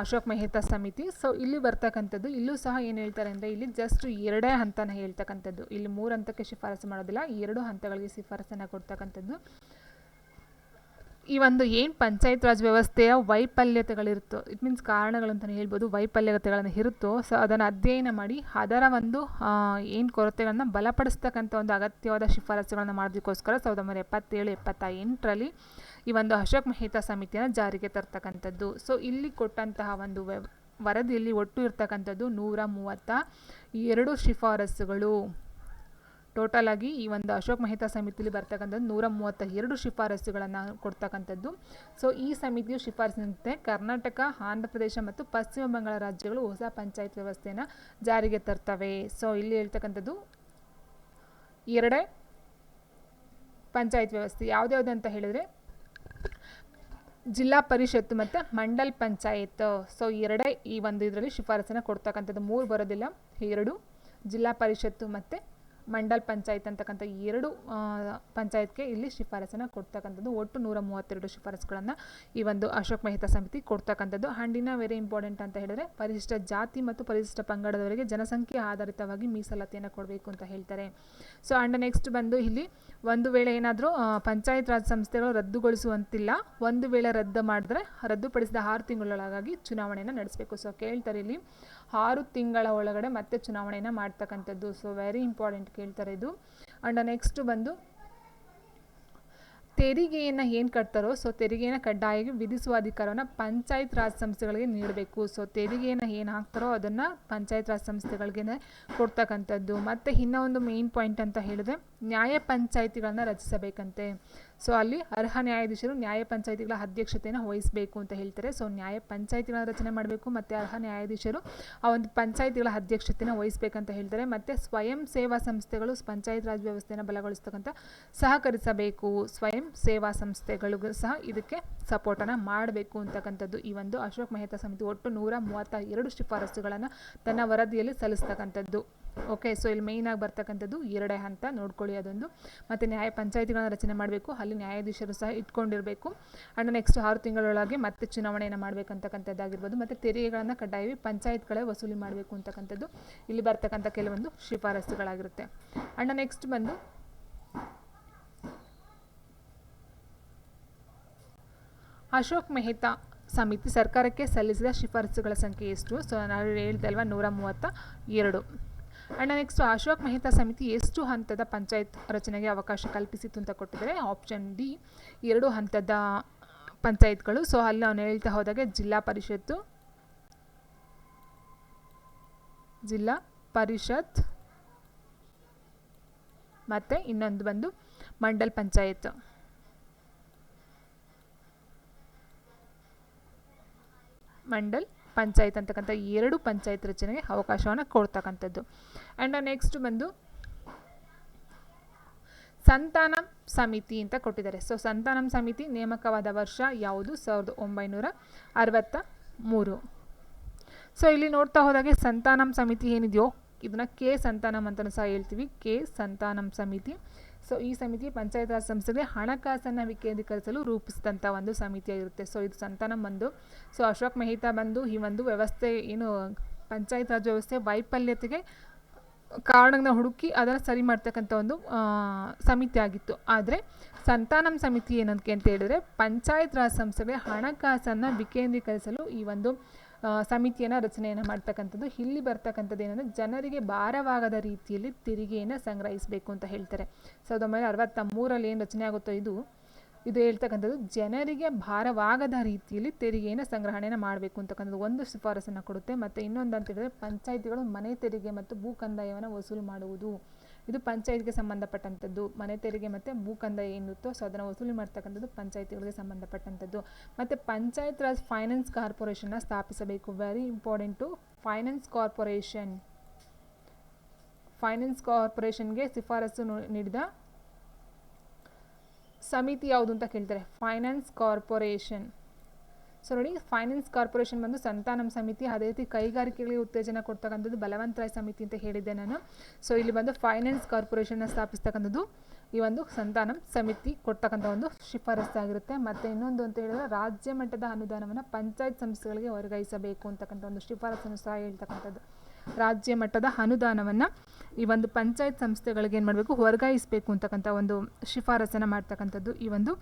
Speaker 1: ಅಶೋಕ್ ಮೆಹ್ತಾ ಸಮಿತಿ. ಸೊ ಇಲ್ಲಿ ಬರ್ತಕ್ಕಂಥದ್ದು, ಇಲ್ಲೂ ಸಹ ಏನು ಹೇಳ್ತಾರೆ ಅಂದರೆ, ಇಲ್ಲಿ ಜಸ್ಟ್ 2 ಹಂತನ ಹೇಳ್ತಕ್ಕಂಥದ್ದು. ಇಲ್ಲಿ 3 ಹಂತಕ್ಕೆ ಶಿಫಾರಸು ಮಾಡೋದಿಲ್ಲ, 2 ಹಂತಗಳಿಗೆ ಶಿಫಾರಸನ್ನು ಕೊಡ್ತಕ್ಕಂಥದ್ದು. ಈ ಒಂದು ಏನು ಪಂಚಾಯತ್ ರಾಜ್ ವ್ಯವಸ್ಥೆಯ ವೈಫಲ್ಯತೆಗಳಿರುತ್ತೋ, ಇಟ್ ಮೀನ್ಸ್ ಕಾರಣಗಳು ಅಂತಲೇ ಹೇಳ್ಬೋದು, ವೈಫಲ್ಯತೆಗಳನ್ನು ಇರುತ್ತೋ, ಸೊ ಅದನ್ನು ಅಧ್ಯಯನ ಮಾಡಿ ಅದರ ಒಂದು ಏನು ಕೊರತೆಗಳನ್ನು ಬಲಪಡಿಸ್ತಕ್ಕಂಥ ಒಂದು ಅಗತ್ಯವಾದ ಶಿಫಾರಸುಗಳನ್ನು ಮಾಡೋದಕ್ಕೋಸ್ಕರ 1977, 78ರಲ್ಲಿ ಈ ಒಂದು ಅಶೋಕ್ ಮೆಹ್ತಾ ಸಮಿತಿಯನ್ನು ಜಾರಿಗೆ ತರ್ತಕ್ಕಂಥದ್ದು. ಸೊ ಇಲ್ಲಿ ಕೊಟ್ಟಂತಹ ಒಂದು ವರದಿಯಲ್ಲಿ ಒಟ್ಟು ಇರ್ತಕ್ಕಂಥದ್ದು 132 ಶಿಫಾರಸುಗಳು. ಟೋಟಲ್ ಆಗಿ ಈ ಒಂದು ಅಶೋಕ್ ಮೆಹ್ತಾ ಸಮಿತಿಯಲ್ಲಿ ಬರ್ತಕ್ಕಂಥದ್ದು 132 ಶಿಫಾರಸುಗಳನ್ನು ಕೊಡ್ತಕ್ಕಂಥದ್ದು. ಸೊ ಈ ಸಮಿತಿಯು ಶಿಫಾರಸಿನಂತೆ ಕರ್ನಾಟಕ, ಆಂಧ್ರ ಪ್ರದೇಶ ಮತ್ತು ಪಶ್ಚಿಮ ಬಂಗಾಳ ರಾಜ್ಯಗಳು ಹೊಸ ಪಂಚಾಯತ್ ವ್ಯವಸ್ಥೆಯನ್ನು ಜಾರಿಗೆ ತರ್ತವೆ. ಸೊ ಇಲ್ಲಿ ಹೇಳ್ತಕ್ಕಂಥದ್ದು 2 ಪಂಚಾಯತ್ ವ್ಯವಸ್ಥೆ ಯಾವ್ದ್ಯಾವುದು ಅಂತ ಹೇಳಿದರೆ, ಜಿಲ್ಲಾ ಪರಿಷತ್ತು ಮತ್ತು ಮಂಡಲ್ ಪಂಚಾಯತ್. ಸೊ 2 ಈ ಒಂದು ಇದರಲ್ಲಿ ಶಿಫಾರಸನ್ನು ಕೊಡ್ತಕ್ಕಂಥದ್ದು, 3 ಬರೋದಿಲ್ಲ, 2 ಜಿಲ್ಲಾ ಪರಿಷತ್ತು ಮತ್ತು ಮಂಡಲ್ ಪಂಚಾಯತ್ ಅಂತಕ್ಕಂಥ 2 ಪಂಚಾಯತ್ಗೆ ಇಲ್ಲಿ ಶಿಫಾರಸನ್ನು ಕೊಡ್ತಕ್ಕಂಥದ್ದು. ಒಟ್ಟು 132 ಶಿಫಾರಸುಗಳನ್ನು ಈ ಒಂದು ಅಶೋಕ್ ಮೆಹ್ತಾ ಸಮಿತಿ ಕೊಡ್ತಕ್ಕಂಥದ್ದು. ಆ್ಯಂಡ್ ವೆರಿ ಇಂಪಾರ್ಟೆಂಟ್ ಅಂತ ಹೇಳಿದರೆ, ಪರಿಶಿಷ್ಟ ಜಾತಿ ಮತ್ತು ಪರಿಶಿಷ್ಟ ಪಂಗಡದವರಿಗೆ ಜನಸಂಖ್ಯೆ ಆಧಾರಿತವಾಗಿ ಮೀಸಲಾತಿಯನ್ನು ಕೊಡಬೇಕು ಅಂತ ಹೇಳ್ತಾರೆ. ಸೊ ಆ್ಯಂಡ್ ನೆಕ್ಸ್ಟ್ ಬಂದು ಇಲ್ಲಿ ಒಂದು ವೇಳೆ ಏನಾದರೂ ಪಂಚಾಯತ್ ರಾಜ್ ಸಂಸ್ಥೆಗಳು ರದ್ದುಗೊಳಿಸುವಂತಿಲ್ಲ, ಒಂದು ವೇಳೆ ರದ್ದು ಮಾಡಿದ್ರೆ ರದ್ದುಪಡಿಸಿದ 6 ತಿಂಗಳೊಳಗಾಗಿ ಚುನಾವಣೆಯನ್ನು ನಡೆಸಬೇಕು. ಸೊ ಕೇಳ್ತಾರೆ ಇಲ್ಲಿ 6 ತಿಂಗಳ ಒಳಗಡೆ ಮತ್ತೆ ಚುನಾವಣೆಯನ್ನು ಮಾಡ್ತಕ್ಕಂಥದ್ದು. ಸೊ ವೆರಿ ಇಂಪಾರ್ಟೆಂಟ್ ಕೇಳ್ತಾರೆ ಇದು. ಆ್ಯಂಡ್ ನೆಕ್ಸ್ಟ್ ಬಂದು ತೆರಿಗೆಯನ್ನು ಏನು ಕಟ್ತಾರೋ, ಸೊ ತೆರಿಗೆಯನ್ನು ಕಡ್ಡಾಯವಾಗಿ ವಿಧಿಸುವ ಅಧಿಕಾರವನ್ನು ಪಂಚಾಯತ್ ರಾಜ್ ಸಂಸ್ಥೆಗಳಿಗೆ ನೀಡಬೇಕು. ಸೊ ತೆರಿಗೆಯನ್ನು ಏನು ಹಾಕ್ತಾರೋ ಅದನ್ನು ಪಂಚಾಯತ್ ರಾಜ್ ಸಂಸ್ಥೆಗಳಿಗೆ ಕೊಡ್ತಕ್ಕಂಥದ್ದು. ಮತ್ತು ಇನ್ನೂ ಒಂದು ಮೇನ್ ಪಾಯಿಂಟ್ ಅಂತ ಹೇಳಿದ್ರೆ, ನ್ಯಾಯ ಪಂಚಾಯಿತಿಗಳನ್ನು ರಚಿಸಬೇಕಂತೆ. ಸೊ ಅಲ್ಲಿ ಅರ್ಹ ನ್ಯಾಯಾಧೀಶರು ನ್ಯಾಯ ಪಂಚಾಯಿತಿಗಳ ಅಧ್ಯಕ್ಷತೆಯನ್ನು ವಹಿಸಬೇಕು ಅಂತ ಹೇಳ್ತಾರೆ. ಸೊ ನ್ಯಾಯ ಪಂಚಾಯಿತಿಗಳ ರಚನೆ ಮಾಡಬೇಕು ಮತ್ತು ಅರ್ಹ ನ್ಯಾಯಾಧೀಶರು ಆ ಒಂದು ಪಂಚಾಯಿತಿಗಳ ಅಧ್ಯಕ್ಷತೆಯನ್ನು ವಹಿಸಬೇಕಂತ ಹೇಳ್ತಾರೆ. ಮತ್ತು ಸ್ವಯಂ ಸೇವಾ ಸಂಸ್ಥೆಗಳು ಪಂಚಾಯತ್ ರಾಜ್ ವ್ಯವಸ್ಥೆಯನ್ನು ಬಲಗೊಳಿಸ್ತಕ್ಕಂಥ ಸಹಕರಿಸಬೇಕು. ಸ್ವಯಂ ಸೇವಾ ಸಂಸ್ಥೆಗಳಿಗೂ ಸಹ ಇದಕ್ಕೆ ಸಪೋರ್ಟನ್ನು ಮಾಡಬೇಕು ಅಂತಕ್ಕಂಥದ್ದು ಈ ಒಂದು ಅಶೋಕ್ ಮೆಹ್ತಾ ಸಮಿತಿ ಒಟ್ಟು 132 ಶಿಫಾರಸುಗಳನ್ನು ತನ್ನ ವರದಿಯಲ್ಲಿ ಸಲ್ಲಿಸ್ತಕ್ಕಂಥದ್ದು. ಓಕೆ, ಸೊ ಇಲ್ಲಿ ಮೇಯ್ನಾಗಿ ಬರ್ತಕ್ಕಂಥದ್ದು 2 ಹಂತ ನೋಡ್ಕೊಳ್ಳಿ ಅದೊಂದು. ಮತ್ತು ನ್ಯಾಯ ಪಂಚಾಯಿತಿಗಳನ್ನು ರಚನೆ ಮಾಡಬೇಕು, ಅಲ್ಲಿ ನ್ಯಾಯಾಧೀಶರು ಸಹ ಇಟ್ಕೊಂಡಿರಬೇಕು. ಆ್ಯಂಡ್ ನೆಕ್ಸ್ಟ್ 6 ತಿಂಗಳೊಳಗೆ ಮತ್ತೆ ಚುನಾವಣೆಯನ್ನು ಮಾಡಬೇಕಂತಕ್ಕಂಥದ್ದಾಗಿರ್ಬೋದು. ಮತ್ತು ತೆರಿಗೆಗಳನ್ನು ಕಡ್ಡಾಯವಾಗಿ ಪಂಚಾಯತ್ಗಳೇ ವಸೂಲಿ ಮಾಡಬೇಕು ಅಂತಕ್ಕಂಥದ್ದು ಇಲ್ಲಿ ಬರ್ತಕ್ಕಂಥ ಕೆಲವೊಂದು ಶಿಫಾರಸುಗಳಾಗಿರುತ್ತೆ. ಆ್ಯಂಡ್ ನೆಕ್ಸ್ಟ್ ಬಂದು ಅಶೋಕ್ ಮೆಹ್ತಾ ಸಮಿತಿ ಸರ್ಕಾರಕ್ಕೆ ಸಲ್ಲಿಸಿದ ಶಿಫಾರಸುಗಳ ಸಂಖ್ಯೆ ಎಷ್ಟು? ಸೊ ನಾನು ಹೇಳ್ದೆ ಅಲ್ವಾ 132. ಆ್ಯಂಡ್ ನೆಕ್ಸ್ಟ್ ಅಶೋಕ್ ಮೆಹ್ತಾ ಸಮಿತಿ ಎಷ್ಟು ಹಂತದ ಪಂಚಾಯತ್ ರಚನೆಗೆ ಅವಕಾಶ ಕಲ್ಪಿಸಿತು ಅಂತ ಕೊಟ್ಟಿದ್ದಾರೆ. ಆಪ್ಷನ್ ಡಿ 2 ಹಂತದ ಪಂಚಾಯತ್ಗಳು. ಸೊ ಅಲ್ಲಿ ಅವನು ಹೇಳ್ತಾ ಹೋದಾಗೆ ಜಿಲ್ಲಾ ಪರಿಷತ್ ಮತ್ತು ಇನ್ನೊಂದು ಬಂದು ಮಂಡಲ್ ಪಂಚಾಯತ್. ಅಂತಕ್ಕಂಥ 2 ಪಂಚಾಯತ್ ರಚನೆಗೆ ಅವಕಾಶವನ್ನು ಕೊಡ್ತಕ್ಕಂಥದ್ದು. ಆ್ಯಂಡ್ ನೆಕ್ಸ್ಟ್ ಬಂದು ಸಂತಾನಂ ಸಮಿತಿ ಅಂತ ಕೊಟ್ಟಿದ್ದಾರೆ. ಸೊ ಸಂತಾನಂ ಸಮಿತಿ ನೇಮಕವಾದ ವರ್ಷ ಯಾವುದು? 1963. ಸೊ ಇಲ್ಲಿ ನೋಡ್ತಾ ಹೋದಾಗೆ ಸಂತಾನಂ ಸಮಿತಿ ಏನಿದೆಯೋ ಇದನ್ನು ಕೆ ಸಂತಾನಂ ಅಂತಲೂ ಸಹ ಹೇಳ್ತೀವಿ. ಕೆ ಸಂತಾನಂ ಸಮಿತಿ. ಸೊ ಈ ಸಮಿತಿ ಪಂಚಾಯತ್ ರಾಜ್ ಸಂಸ್ಥೆಗೆ ಹಣಕಾಸನ್ನು ವಿಕೇಂದ್ರೀಕರಿಸಲು ರೂಪಿಸಿದಂಥ ಒಂದು ಸಮಿತಿಯಾಗಿರುತ್ತೆ. ಸೊ ಇದು ಸಂತಾನಂ ಬಂದು ಸೊ ಅಶೋಕ್ ಮೆಹ್ತಾ ಬಂದು ಈ ಒಂದು ವ್ಯವಸ್ಥೆ ಏನು ಪಂಚಾಯತ್ ರಾಜ್ ವ್ಯವಸ್ಥೆ ವೈಫಲ್ಯತೆಗೆ ಕಾರಣಗಳನ್ನ ಹುಡುಕಿ ಅದನ್ನು ಸರಿ ಮಾಡ್ತಕ್ಕಂಥ ಒಂದು ಸಮಿತಿ ಆಗಿತ್ತು. ಆದರೆ ಸಂತಾನಂ ಸಮಿತಿ ಏನಂತ ಅಂತ ಹೇಳಿದ್ರೆ ಪಂಚಾಯತ್ ರಾಜ್ ಸಂಸ್ಥೆಗೆ ಹಣಕಾಸನ್ನು ವಿಕೇಂದ್ರೀಕರಿಸಲು ಈ ಒಂದು ಸಮಿತಿಯನ್ನು ರಚನೆಯನ್ನು ಮಾಡ್ತಕ್ಕಂಥದ್ದು. ಇಲ್ಲಿ ಬರ್ತಕ್ಕಂಥದ್ದು ಏನಂದರೆ ಜನರಿಗೆ ಭಾರವಾಗದ ರೀತಿಯಲ್ಲಿ ತೆರಿಗೆಯನ್ನು ಸಂಗ್ರಹಿಸಬೇಕು ಅಂತ ಹೇಳ್ತಾರೆ. 1963 ಏನು ರಚನೆ ಆಗುತ್ತೋ ಇದು ಹೇಳ್ತಕ್ಕಂಥದ್ದು ಜನರಿಗೆ ಭಾರವಾಗದ ರೀತಿಯಲ್ಲಿ ತೆರಿಗೆಯನ್ನು ಸಂಗ್ರಹಣೆಯನ್ನು ಮಾಡಬೇಕು ಅಂತಕ್ಕಂಥದ್ದು ಒಂದು ಶಿಫಾರಸನ್ನು ಕೊಡುತ್ತೆ. ಮತ್ತು ಇನ್ನೊಂದು ಅಂತ ಹೇಳಿದ್ರೆ ಪಂಚಾಯಿತಿಗಳು ಮನೆ ತೆರಿಗೆ ಮತ್ತು ಭೂ ಕಂದಾಯವನ್ನು ವಸೂಲು ಮಾಡುವುದು. ಇದು ಪಂಚಾಯತ್ಗೆ ಸಂಬಂಧಪಟ್ಟಂಥದ್ದು. ಮನೆ ತೆರಿಗೆ ಮತ್ತು ಭೂ ಕಂದಾಯ ಏನಿರುತ್ತೋ ಸೊ ಅದನ್ನು ವಸೂಲಿ ಮಾಡ್ತಕ್ಕಂಥದ್ದು ಪಂಚಾಯಿತಿಗಳಿಗೆ ಸಂಬಂಧಪಟ್ಟಂಥದ್ದು. ಮತ್ತು ಪಂಚಾಯತ್ ರಾಜ್ ಫೈನಾನ್ಸ್ ಕಾರ್ಪೊರೇಷನ್ನ ಸ್ಥಾಪಿಸಬೇಕು. Very important. ಫೈನಾನ್ಸ್ ಕಾರ್ಪೊರೇಷನ್ಗೆ ಶಿಫಾರಸು ನೀಡಿದ ಸಮಿತಿ ಯಾವುದು ಅಂತ ಕೇಳ್ತಾರೆ. Finance corporation. ಸೊ ನೋಡಿ, ಫೈನಾನ್ಸ್ ಕಾರ್ಪೊರೇಷನ್ ಬಂದು ಸಂತಾನಂ ಸಮಿತಿ. ಅದೇ ರೀತಿ ಕೈಗಾರಿಕೆಗಳಿಗೆ ಉತ್ತೇಜನ ಕೊಡ್ತಕ್ಕಂಥದ್ದು ಬಲವಂತರಾಯ್ ಸಮಿತಿ ಅಂತ ಹೇಳಿದ್ದೆ ನಾನು. ಸೊ ಇಲ್ಲಿ ಬಂದು ಫೈನಾನ್ಸ್ ಕಾರ್ಪೊರೇಷನ್ನ ಸ್ಥಾಪಿಸ್ತಕ್ಕಂಥದ್ದು ಈ ಒಂದು ಸಂತಾನಂ ಸಮಿತಿ ಕೊಡ್ತಕ್ಕಂಥ ಒಂದು ಶಿಫಾರಸ್ಸಾಗಿರುತ್ತೆ. ಮತ್ತು ಇನ್ನೊಂದು ಅಂತ ಹೇಳಿದ್ರೆ ರಾಜ್ಯ ಮಟ್ಟದ ಅನುದಾನವನ್ನು ಪಂಚಾಯತ್ ಸಂಸ್ಥೆಗಳಿಗೆ ವರ್ಗಾಯಿಸಬೇಕು ಅಂತಕ್ಕಂಥ ಒಂದು ಶಿಫಾರಸನ್ನು ಸಹ ಹೇಳ್ತಕ್ಕಂಥದ್ದು. ರಾಜ್ಯ ಮಟ್ಟದ ಅನುದಾನವನ್ನು ಈ ಒಂದು ಪಂಚಾಯತ್ ಸಂಸ್ಥೆಗಳಿಗೆ ಏನು ಮಾಡಬೇಕು, ವರ್ಗಾಯಿಸಬೇಕು ಅಂತಕ್ಕಂಥ ಒಂದು ಶಿಫಾರಸನ್ನು ಮಾಡ್ತಕ್ಕಂಥದ್ದು ಈ ಒಂದು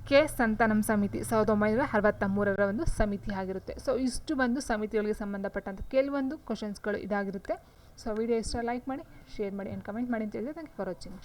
Speaker 1: ಕೆ ಸಂತಾನಂ ಸಮಿತಿ 1963 ಒಂದು ಸಮಿತಿ ಆಗಿರುತ್ತೆ. ಸೊ ಇಷ್ಟು ಬಂದು ಸಮಿತಿಗಳಿಗೆ ಸಂಬಂಧಪಟ್ಟಂಥ ಕೆಲವೊಂದು ಕ್ವಶನ್ಸ್ಗಳು ಇದಾಗಿರುತ್ತೆ. ಸೊ ವಿಡಿಯೋ ಇಷ್ಟ ಲೈಕ್ ಮಾಡಿ, ಶೇರ್ ಮಾಡಿ ಆ್ಯಂಡ್ ಕಮೆಂಟ್ ಮಾಡಿ ಅಂತ ಹೇಳಿದ್ರೆ ಥ್ಯಾಂಕ್ ಯು ಫಾರ್ ವಾಚಿಂಗ್.